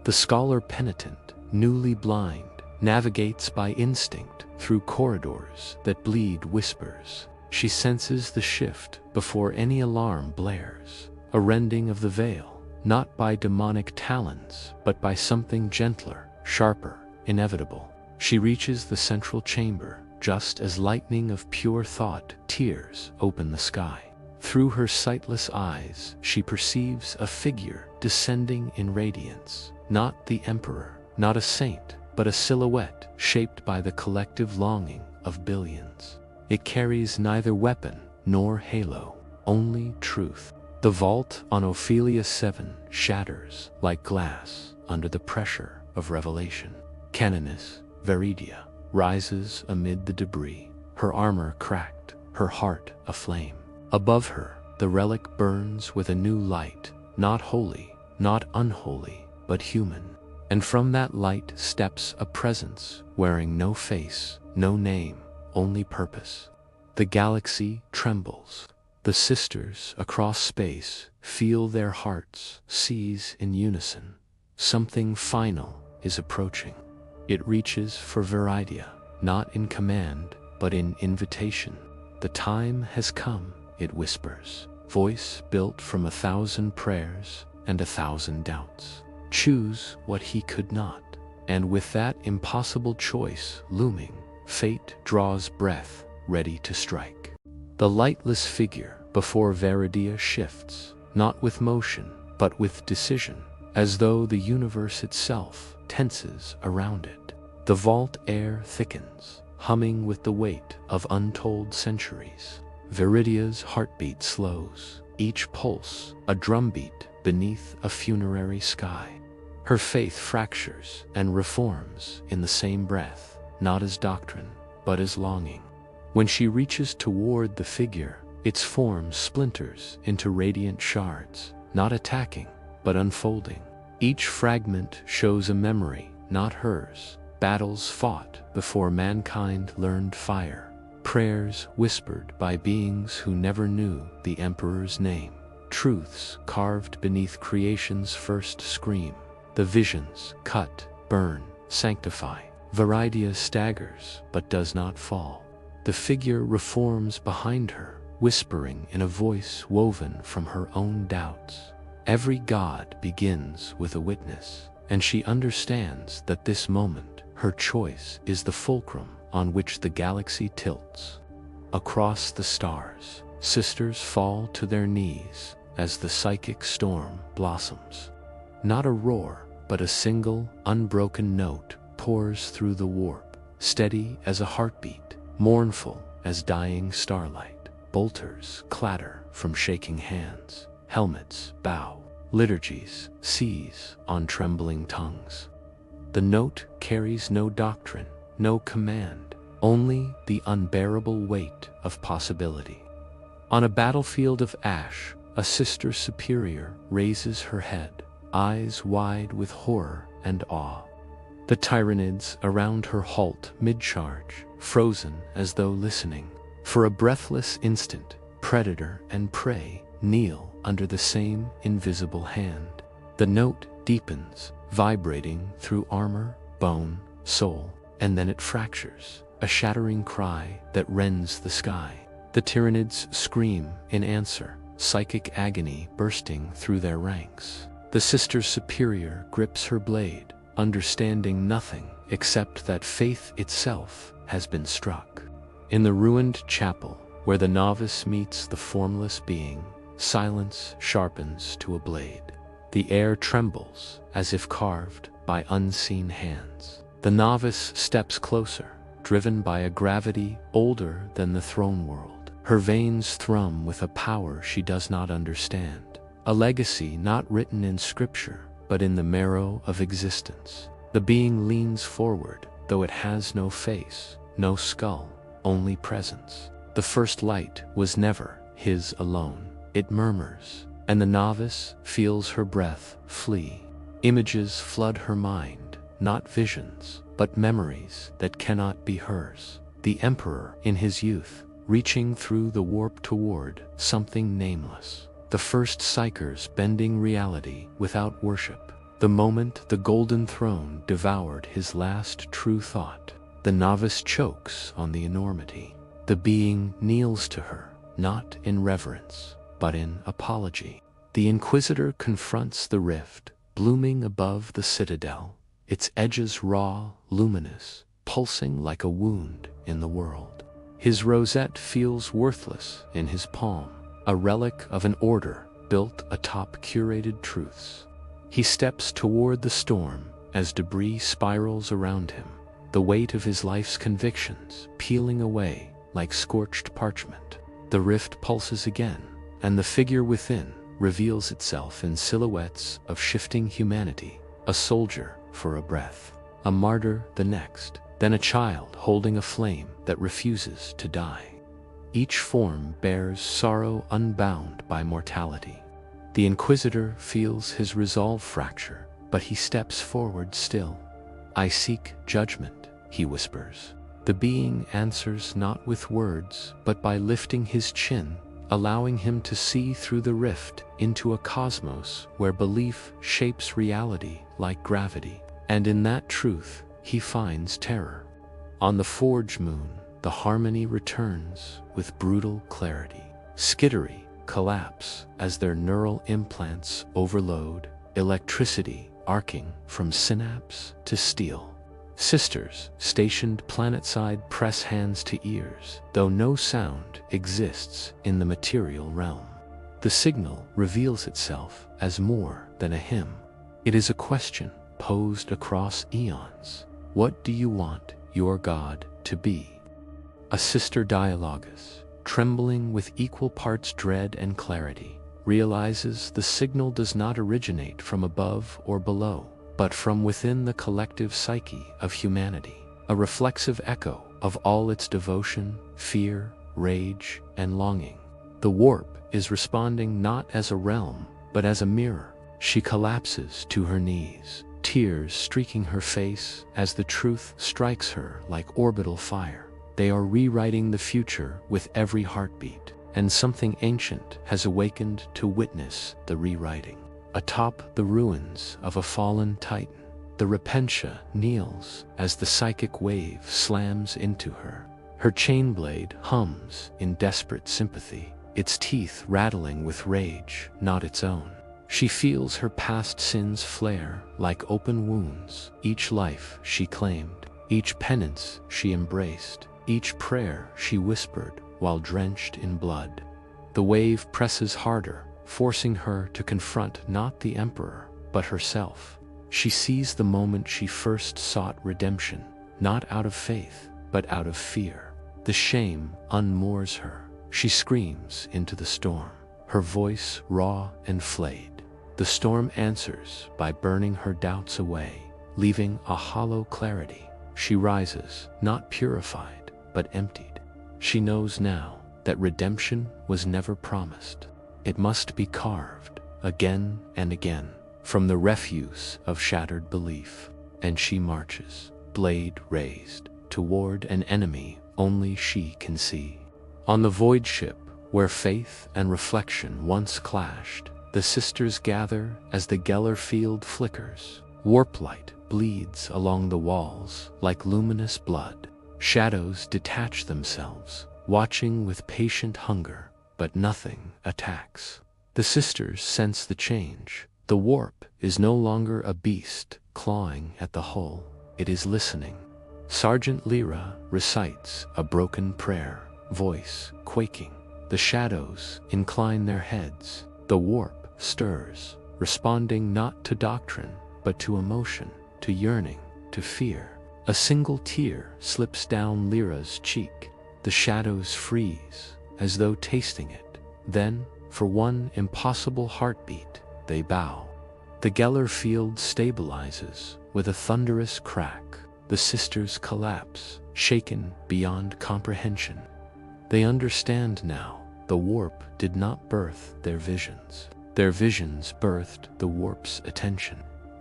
[SPEAKER 1] The scholar penitent, newly blind, navigates by instinct through corridors that bleed whispers. She senses the shift before any alarm blares, a rending of the veil, not by demonic talons, but by something gentler, sharper, inevitable. She reaches the central chamber, just as lightning of pure thought tears open the sky. Through her sightless eyes, she perceives a figure descending in radiance, not the emperor, not a saint, but a silhouette shaped by the collective longing of billions. It carries neither weapon nor halo, only truth. The vault on Ophelia 7 shatters like glass under the pressure of revelation. Canoness Veridia rises amid the debris, her armor cracked, her heart aflame. Above her, the relic burns with a new light, not holy, not unholy, but human. And from that light steps a presence wearing no face, no name, only purpose. The galaxy trembles. The sisters across space feel their hearts seize in unison. Something final is approaching. It reaches for Veridia, not in command, but in invitation. The time has come, it whispers, voice built from 1,000 prayers and 1,000 doubts. Choose what he could not, and with that impossible choice looming, fate draws breath, ready to strike. The lightless figure before Veridia shifts, not with motion, but with decision, as though the universe itself tenses around it. The vault air thickens, humming with the weight of untold centuries. Veridia's heartbeat slows, each pulse a drumbeat beneath a funerary sky. Her faith fractures and reforms in the same breath, not as doctrine, but as longing. When she reaches toward the figure, its form splinters into radiant shards, not attacking, but unfolding. Each fragment shows a memory, not hers, battles fought before mankind learned fire, prayers whispered by beings who never knew the Emperor's name, truths carved beneath creation's first scream. The visions cut, burn, sanctify. Veridia staggers, but does not fall. The figure reforms behind her, whispering in a voice woven from her own doubts. Every god begins with a witness, and she understands that this moment, her choice is the fulcrum on which the galaxy tilts. Across the stars, sisters fall to their knees as the psychic storm blossoms. Not a roar, but a single, unbroken note pours through the warp, steady as a heartbeat, mournful as dying starlight. Bolters clatter from shaking hands, helmets bow, liturgies seize on trembling tongues. The note carries no doctrine, no command, only the unbearable weight of possibility. On a battlefield of ash, a sister superior raises her head, eyes wide with horror and awe. The Tyranids around her halt mid-charge, frozen as though listening. For a breathless instant, predator and prey kneel under the same invisible hand. The note deepens, vibrating through armor, bone, soul, and then it fractures, a shattering cry that rends the sky. The Tyranids scream in answer, psychic agony bursting through their ranks. The sister superior grips her blade, understanding nothing except that faith itself has been struck. In the ruined chapel, where the novice meets the formless being, silence sharpens to a blade. The air trembles as if carved by unseen hands. The novice steps closer, driven by a gravity older than the throne world. Her veins thrum with a power she does not understand, a legacy not written in scripture, but in the marrow of existence. The being leans forward, though it has no face, no skull, only presence. The first light was never his alone. It murmurs, and the novice feels her breath flee. Images flood her mind, not visions, but memories that cannot be hers. The Emperor in his youth, reaching through the warp toward something nameless. The first psychers bending reality without worship. The moment the golden throne devoured his last true thought. The novice chokes on the enormity. The being kneels to her, not in reverence, but in apology. The Inquisitor confronts the rift, blooming above the citadel, its edges raw, luminous, pulsing like a wound in the world. His rosette feels worthless in his palm, a relic of an order built atop curated truths. He steps toward the storm as debris spirals around him, the weight of his life's convictions peeling away like scorched parchment. The rift pulses again, and the figure within reveals itself in silhouettes of shifting humanity, a soldier for a breath, a martyr the next, then a child holding a flame that refuses to die. Each form bears sorrow unbound by mortality. The Inquisitor feels his resolve fracture, but he steps forward still. "I seek judgment," he whispers. The being answers not with words, but by lifting his chin, allowing him to see through the rift into a cosmos where belief shapes reality like gravity. And in that truth, he finds terror. On the Forge Moon, the harmony returns with brutal clarity. Skittery collapse as their neural implants overload, electricity arcing from synapse to steel. Sisters stationed planetside press hands to ears, though no sound exists in the material realm. The signal reveals itself as more than a hymn. It is a question posed across eons. What do you want your God to be? A sister dialogus, trembling with equal parts dread and clarity, realizes the signal does not originate from above or below, but from within the collective psyche of humanity, a reflexive echo of all its devotion, fear, rage, and longing. The warp is responding not as a realm, but as a mirror. She collapses to her knees, tears streaking her face as the truth strikes her like orbital fire. They are rewriting the future with every heartbeat, and something ancient has awakened to witness the rewriting. Atop the ruins of a fallen titan, the Repentia kneels as the psychic wave slams into her. Her chain blade hums in desperate sympathy, its teeth rattling with rage not its own. She feels her past sins flare like open wounds, each life she claimed, each penance she embraced, each prayer she whispered while drenched in blood. The wave presses harder, forcing her to confront not the Emperor, but herself. She sees the moment she first sought redemption, not out of faith, but out of fear. The shame unmoors her. She screams into the storm, her voice raw and flayed. The storm answers by burning her doubts away, leaving a hollow clarity. She rises, not purified, but emptied. She knows now that redemption was never promised. It must be carved again and again from the refuse of shattered belief. And she marches, blade raised, toward an enemy only she can see. On the void ship, where faith and reflection once clashed, the sisters gather as the Geller field flickers. Warp light bleeds along the walls like luminous blood. Shadows detach themselves, watching with patient hunger, but nothing attacks. The sisters sense the change. The warp is no longer a beast clawing at the hull. It is listening. Sergeant Lyra recites a broken prayer, voice quaking. The shadows incline their heads. The warp stirs, responding not to doctrine, but to emotion, to yearning, to fear. A single tear slips down Lyra's cheek. The shadows freeze, as though tasting it. Then, for one impossible heartbeat, they bow. The Geller field stabilizes with a thunderous crack. The sisters collapse, shaken beyond comprehension. They understand now. The warp did not birth their visions. Their visions birthed the warp's attention.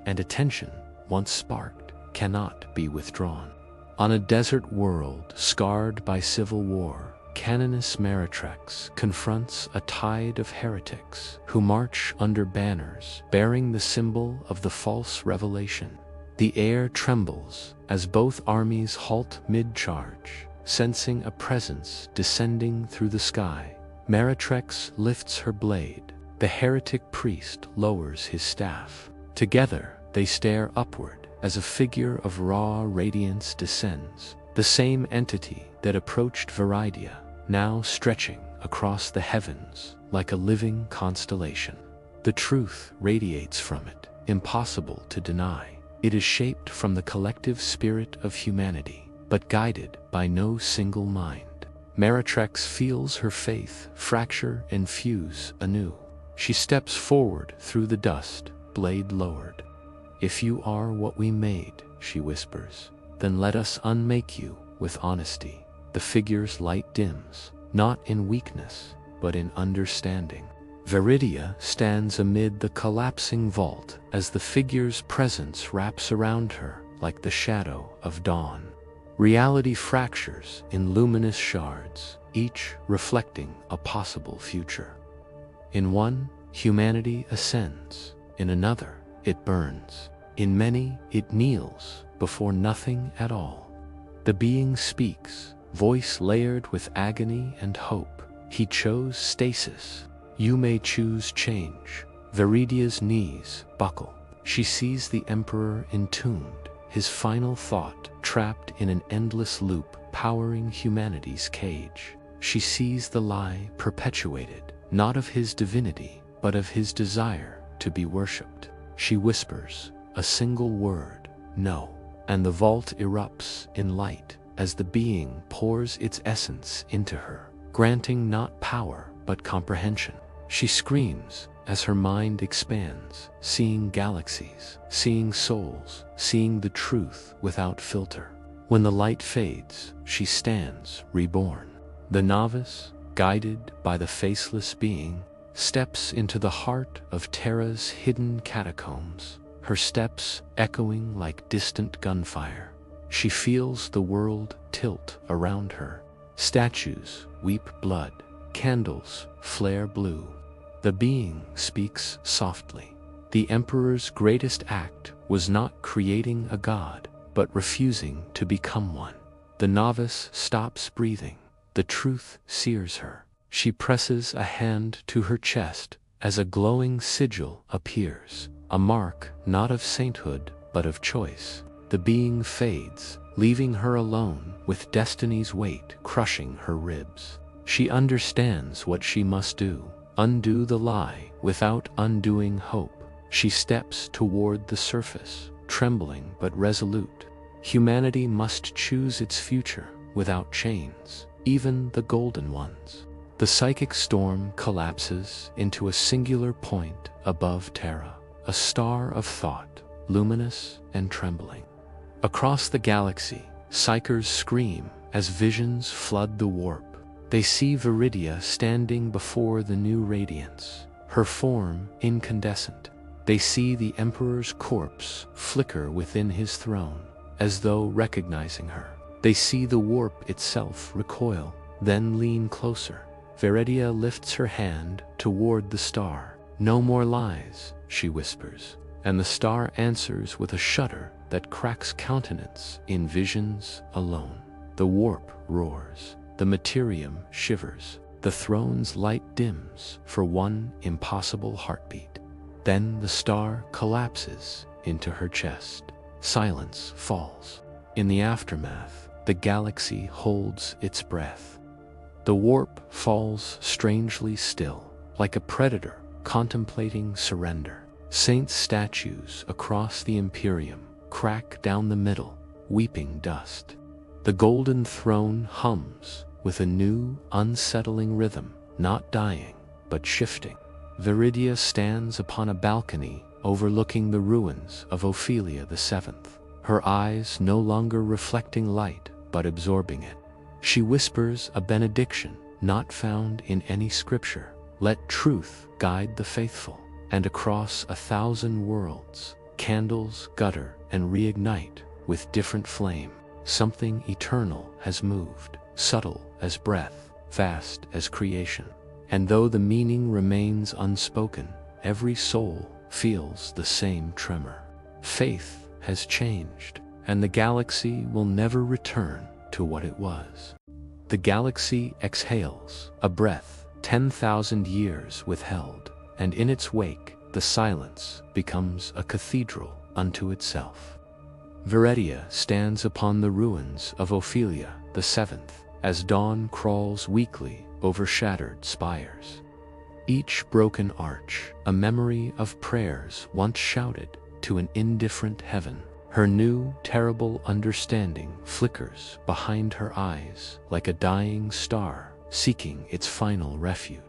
[SPEAKER 1] And attention, once sparked, cannot be withdrawn. On a desert world scarred by civil war, Canoness Meritrex confronts a tide of heretics who march under banners bearing the symbol of the false revelation. The air trembles as both armies halt mid-charge, sensing a presence descending through the sky. Meritrex lifts her blade. The heretic priest lowers his staff. Together, they stare upward as a figure of raw radiance descends. The same entity that approached Viridia, now stretching across the heavens like a living constellation. The truth radiates from it, impossible to deny. It is shaped from the collective spirit of humanity, but guided by no single mind. Meritrex feels her faith fracture and fuse anew. She steps forward through the dust, blade lowered. "If you are what we made," she whispers, "then let us unmake you with honesty." The figure's light dims, not in weakness, but in understanding. Viridia stands amid the collapsing vault as the figure's presence wraps around her like the shadow of dawn. Reality fractures in luminous shards, each reflecting a possible future. In one, humanity ascends. In another, it burns. In many, it kneels before nothing at all. The being speaks, voice layered with agony and hope. He chose stasis. You may choose change. Viridia's knees buckle. She sees the Emperor entombed, his final thought trapped in an endless loop powering humanity's cage. She sees the lie perpetuated, not of his divinity, but of his desire to be worshipped. She whispers a single word, no, and the vault erupts in light as the being pours its essence into her, granting not power but comprehension. She screams as her mind expands, seeing galaxies, seeing souls, seeing the truth without filter. When the light fades, she stands reborn. The novice, guided by the faceless being, steps into the heart of Terra's hidden catacombs, her steps echoing like distant gunfire. She feels the world tilt around her. Statues weep blood, candles flare blue. The being speaks softly. The Emperor's greatest act was not creating a god, but refusing to become one. The novice stops breathing. The truth sears her. She presses a hand to her chest as a glowing sigil appears, a mark not of sainthood, but of choice. The being fades, leaving her alone with destiny's weight crushing her ribs. She understands what she must do. Undo the lie without undoing hope. She steps toward the surface, trembling but resolute. Humanity must choose its future without chains, even the golden ones. The psychic storm collapses into a singular point above Terra, a star of thought, luminous and trembling. Across the galaxy, psychers scream as visions flood the warp. They see Viridia standing before the new radiance, her form incandescent. They see the Emperor's corpse flicker within his throne, as though recognizing her. They see the warp itself recoil, then lean closer. Viridia lifts her hand toward the star. "No more lies," she whispers, and the star answers with a shudder that cracks countenance in visions alone. The warp roars, the Imperium shivers, the throne's light dims for one impossible heartbeat. Then the star collapses into her chest. Silence falls. In the aftermath, the galaxy holds its breath. The warp falls strangely still, like a predator contemplating surrender. Saint statues across the Imperium crack down the middle, weeping dust. The golden throne hums with a new, unsettling rhythm, not dying, but shifting. Viridia stands upon a balcony overlooking the ruins of Ophelia VII, her eyes no longer reflecting light, but absorbing it. She whispers a benediction not found in any scripture. "Let truth guide the faithful," and across 1,000 worlds, candles gutter and reignite with different flame. Something eternal has moved, subtle as breath, vast as creation. And though the meaning remains unspoken, every soul feels the same tremor. Faith has changed, and the galaxy will never return to what it was. The galaxy exhales, a breath 10,000 years withheld, and in its wake, the silence becomes a cathedral unto itself. Viridia stands upon the ruins of Ophelia VII as dawn crawls weakly over shattered spires. Each broken arch, a memory of prayers once shouted to an indifferent heaven. Her new, terrible understanding flickers behind her eyes like a dying star seeking its final refuge.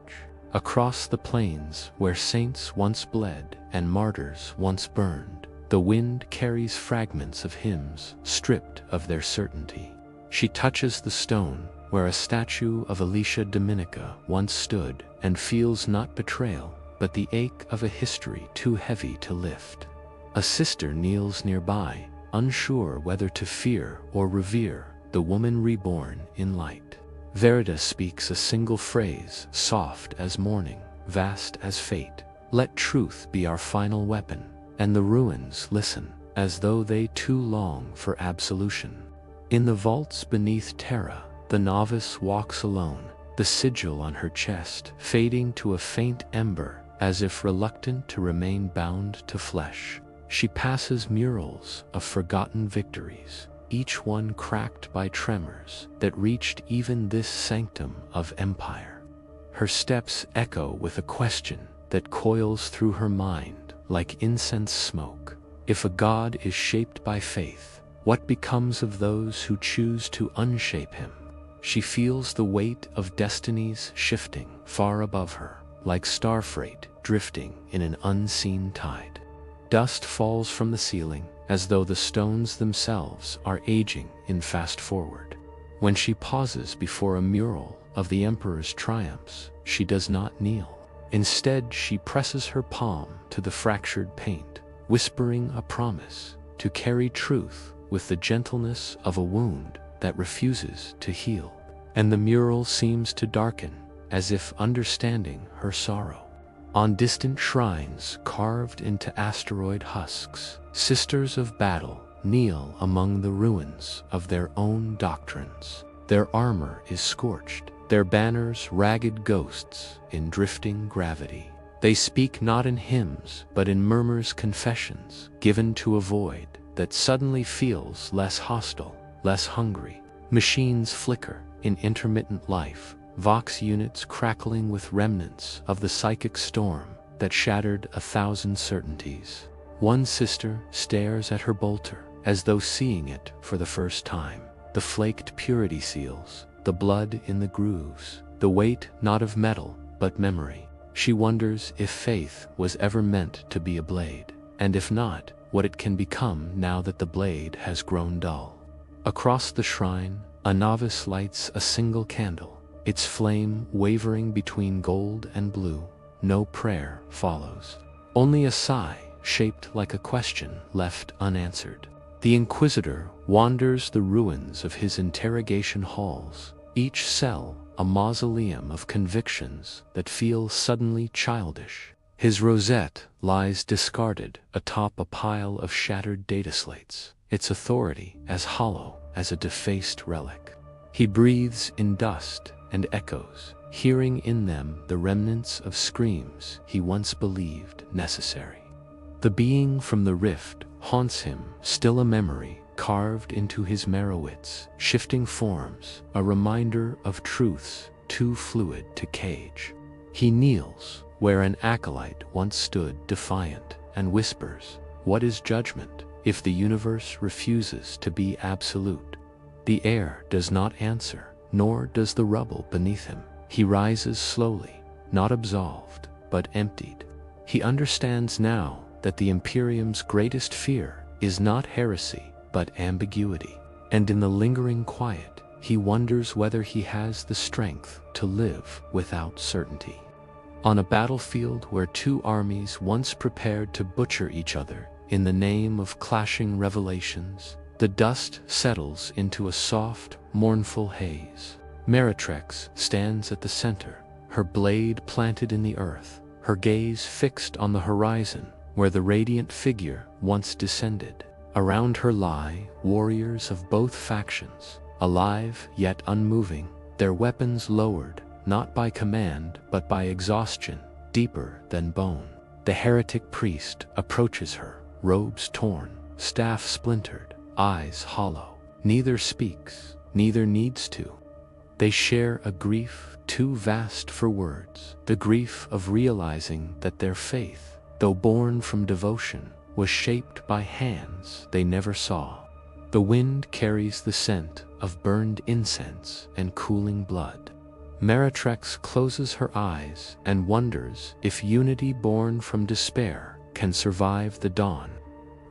[SPEAKER 1] Across the plains where saints once bled and martyrs once burned, the wind carries fragments of hymns stripped of their certainty. She touches the stone where a statue of Alicia Dominica once stood and feels not betrayal, but the ache of a history too heavy to lift. A sister kneels nearby, unsure whether to fear or revere the woman reborn in light. Verida speaks a single phrase, soft as morning, vast as fate. "Let truth be our final weapon," and the ruins listen, as though they too long for absolution. In the vaults beneath Terra, the novice walks alone, the sigil on her chest fading to a faint ember, as if reluctant to remain bound to flesh. She passes murals of forgotten victories, each one cracked by tremors that reached even this sanctum of empire. Her steps echo with a question that coils through her mind like incense smoke. If a god is shaped by faith, what becomes of those who choose to unshape him? She feels the weight of destinies shifting far above her, like star freight drifting in an unseen tide. Dust falls from the ceiling, as though the stones themselves are aging in fast forward. When she pauses before a mural of the Emperor's triumphs, she does not kneel. Instead, she presses her palm to the fractured paint, whispering a promise to carry truth with the gentleness of a wound that refuses to heal. And the mural seems to darken, as if understanding her sorrow. On distant shrines carved into asteroid husks, sisters of battle kneel among the ruins of their own doctrines. Their armor is scorched, their banners ragged ghosts in drifting gravity. They speak not in hymns, but in murmurs, confessions given to a void that suddenly feels less hostile, less hungry. Machines flicker in intermittent life, Vox units crackling with remnants of the psychic storm that shattered 1,000 certainties. One sister stares at her bolter as though seeing it for the first time. The flaked purity seals, the blood in the grooves, the weight not of metal but memory. She wonders if faith was ever meant to be a blade, and if not, what it can become now that the blade has grown dull. Across the shrine, a novice lights a single candle, its flame wavering between gold and blue. No prayer follows. Only a sigh, shaped like a question, left unanswered. The Inquisitor wanders the ruins of his interrogation halls, each cell a mausoleum of convictions that feel suddenly childish. His rosette lies discarded atop a pile of shattered data slates, its authority as hollow as a defaced relic. He breathes in dust and echoes, hearing in them the remnants of screams he once believed necessary. The being from the rift haunts him, still a memory carved into his marrowits, shifting forms, a reminder of truths too fluid to cage. He kneels where an acolyte once stood defiant and whispers, "What is judgment if the universe refuses to be absolute?" The air does not answer, nor does the rubble beneath him. He rises slowly, not absolved, but emptied. He understands now that the Imperium's greatest fear is not heresy, but ambiguity. And in the lingering quiet, he wonders whether he has the strength to live without certainty. On a battlefield where two armies once prepared to butcher each other in the name of clashing revelations, the dust settles into a soft, mournful haze. Meretrix stands at the center, her blade planted in the earth, her gaze fixed on the horizon where the radiant figure once descended. Around her lie warriors of both factions, alive yet unmoving, their weapons lowered, not by command but by exhaustion, deeper than bone. The heretic priest approaches her, robes torn, staff splintered, eyes hollow. Neither speaks, neither needs to. They share a grief too vast for words, the grief of realizing that their faith, though born from devotion, was shaped by hands they never saw. The wind carries the scent of burned incense and cooling blood. Meretrix closes her eyes and wonders if unity born from despair can survive the dawn.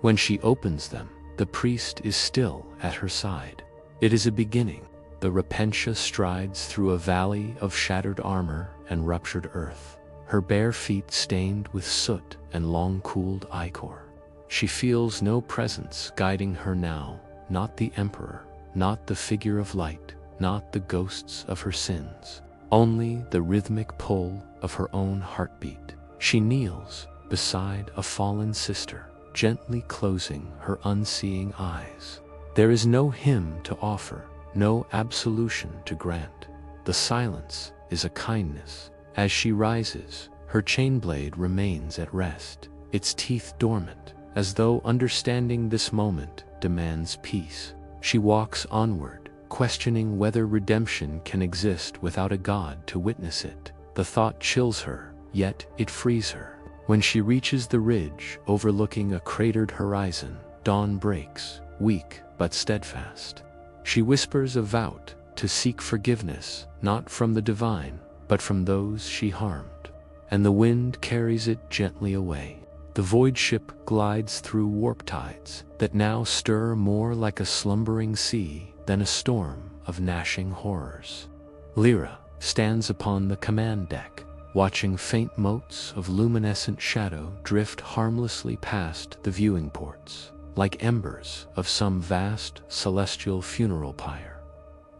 [SPEAKER 1] When she opens them, the priest is still at her side. It is a beginning. The Repentia strides through a valley of shattered armor and ruptured earth, her bare feet stained with soot and long-cooled ichor. She feels no presence guiding her now, not the Emperor, not the figure of light, not the ghosts of her sins, only the rhythmic pull of her own heartbeat. She kneels beside a fallen sister, gently closing her unseeing eyes. There is no hymn to offer, no absolution to grant. The silence is a kindness. As she rises, her chain blade remains at rest, its teeth dormant, as though understanding this moment demands peace. She walks onward, questioning whether redemption can exist without a god to witness it. The thought chills her, yet it frees her. When she reaches the ridge overlooking a cratered horizon, dawn breaks, weak but steadfast. She whispers a vow to seek forgiveness, not from the divine, but from those she harmed, and the wind carries it gently away. The void ship glides through warp tides that now stir more like a slumbering sea than a storm of gnashing horrors. Lyra stands upon the command deck, watching faint motes of luminescent shadow drift harmlessly past the viewing ports, like embers of some vast celestial funeral pyre.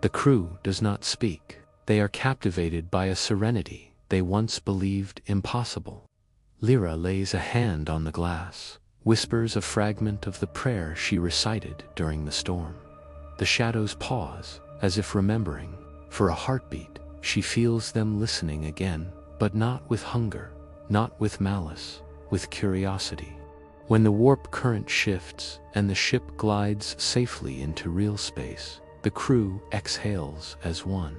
[SPEAKER 1] The crew does not speak. They are captivated by a serenity they once believed impossible. Lyra lays a hand on the glass, whispers a fragment of the prayer she recited during the storm. The shadows pause, as if remembering. For a heartbeat, she feels them listening again, but not with hunger, not with malice, with curiosity. When the warp current shifts and the ship glides safely into real space, the crew exhales as one.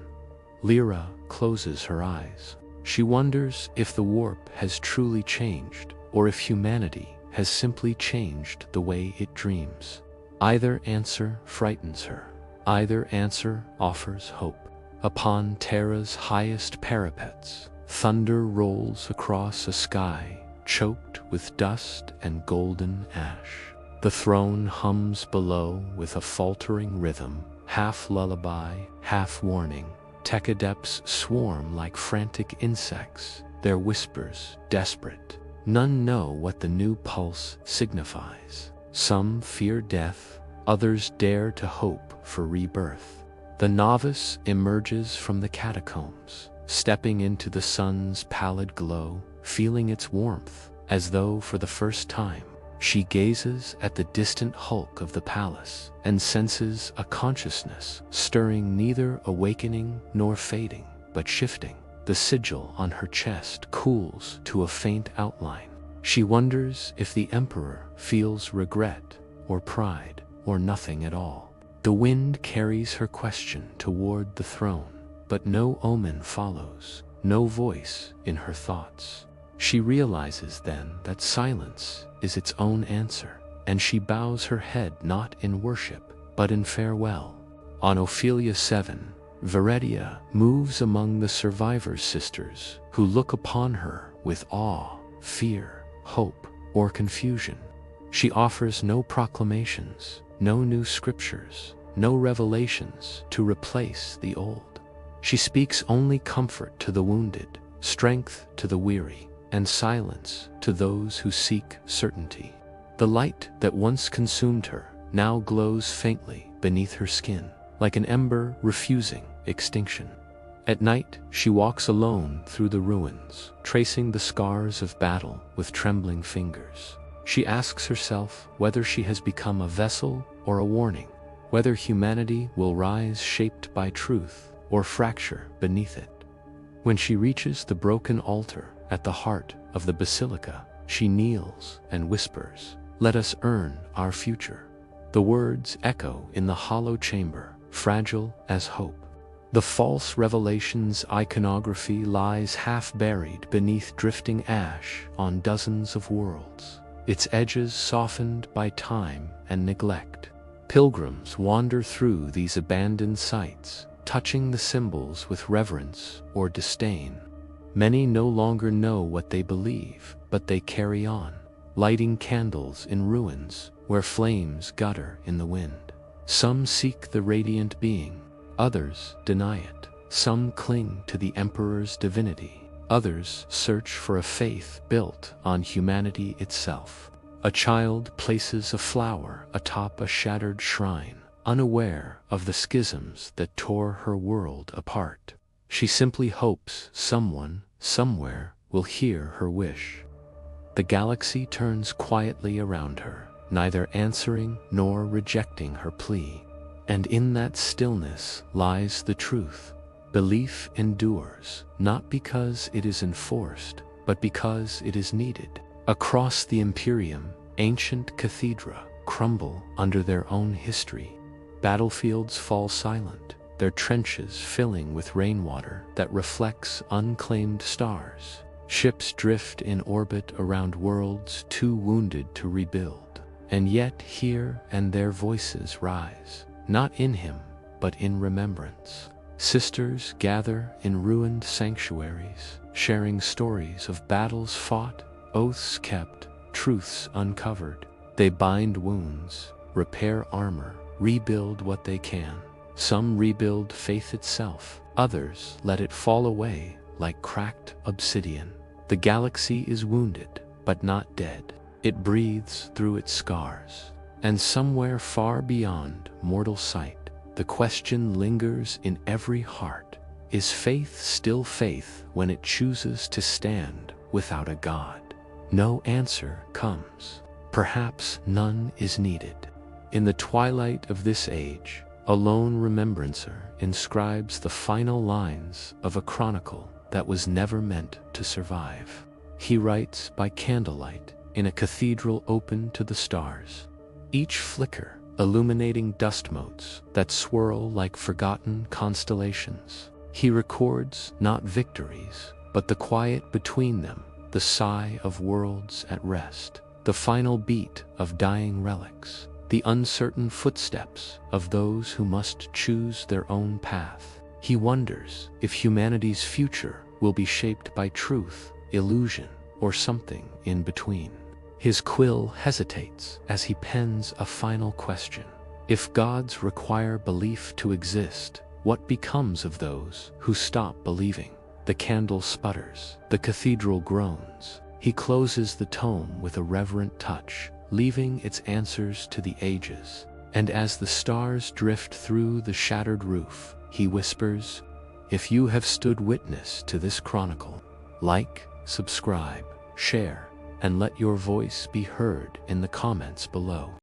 [SPEAKER 1] Lyra closes her eyes. She wonders if the warp has truly changed, or if humanity has simply changed the way it dreams. Either answer frightens her. Either answer offers hope. Upon Terra's highest parapets, thunder rolls across a sky choked with dust and golden ash. The throne hums below with a faltering rhythm, half lullaby, half warning. Tech adepts swarm like frantic insects, their whispers desperate. None know what the new pulse signifies. Some fear death, others dare to hope for rebirth. The novice emerges from the catacombs, stepping into the sun's pallid glow, feeling its warmth, as though for the first time. She gazes at the distant hulk of the palace and senses a consciousness stirring, neither awakening nor fading, but shifting. The sigil on her chest cools to a faint outline. She wonders if the Emperor feels regret or pride or nothing at all. The wind carries her question toward the throne, but no omen follows, no voice in her thoughts. She realizes then that silence is its own answer, and she bows her head not in worship, but in farewell. On Ophelia 7, Viridia moves among the survivors' sisters, who look upon her with awe, fear, hope, or confusion. She offers no proclamations, no new scriptures, no revelations to replace the old. She speaks only comfort to the wounded, strength to the weary, and silence to those who seek certainty. The light that once consumed her now glows faintly beneath her skin, like an ember refusing extinction. At night, she walks alone through the ruins, tracing the scars of battle with trembling fingers. She asks herself whether she has become a vessel or a warning, whether humanity will rise shaped by truth or fracture beneath it. When she reaches the broken altar at the heart of the basilica, she kneels and whispers, "Let us earn our future." The words echo in the hollow chamber, fragile as hope. The false revelation's iconography lies half buried beneath drifting ash on dozens of worlds, its edges softened by time and neglect. Pilgrims wander through these abandoned sites, touching the symbols with reverence or disdain. Many no longer know what they believe, but they carry on, lighting candles in ruins where flames gutter in the wind. Some seek the radiant being, others deny it. Some cling to the Emperor's divinity, others search for a faith built on humanity itself. A child places a flower atop a shattered shrine, unaware of the schisms that tore her world apart. She simply hopes someone, somewhere, will hear her wish. The galaxy turns quietly around her, neither answering nor rejecting her plea. And in that stillness lies the truth. Belief endures, not because it is enforced, but because it is needed. Across the Imperium, ancient cathedra crumble under their own history. Battlefields fall silent, their trenches filling with rainwater that reflects unclaimed stars. Ships drift in orbit around worlds too wounded to rebuild. And yet here and there voices rise, not in him, but in remembrance. Sisters gather in ruined sanctuaries, sharing stories of battles fought, oaths kept, truths uncovered. They bind wounds, repair armor, rebuild what they can. Some rebuild faith itself, others let it fall away like cracked obsidian. The galaxy is wounded, but not dead. It breathes through its scars. And somewhere far beyond mortal sight, the question lingers in every heart. Is faith still faith when it chooses to stand without a God? No answer comes. Perhaps none is needed. In the twilight of this age, a lone remembrancer inscribes the final lines of a chronicle that was never meant to survive. He writes by candlelight in a cathedral open to the stars, each flicker illuminating dust motes that swirl like forgotten constellations. He records not victories, but the quiet between them, the sigh of worlds at rest, the final beat of dying relics, the uncertain footsteps of those who must choose their own path. He wonders if humanity's future will be shaped by truth, illusion, or something in between. His quill hesitates as he pens a final question. If gods require belief to exist, what becomes of those who stop believing? The candle sputters. The cathedral groans. He closes the tome with a reverent touch, leaving its answers to the ages. And as the stars drift through the shattered roof, he whispers, "If you have stood witness to this chronicle, like, subscribe, share, and let your voice be heard in the comments below."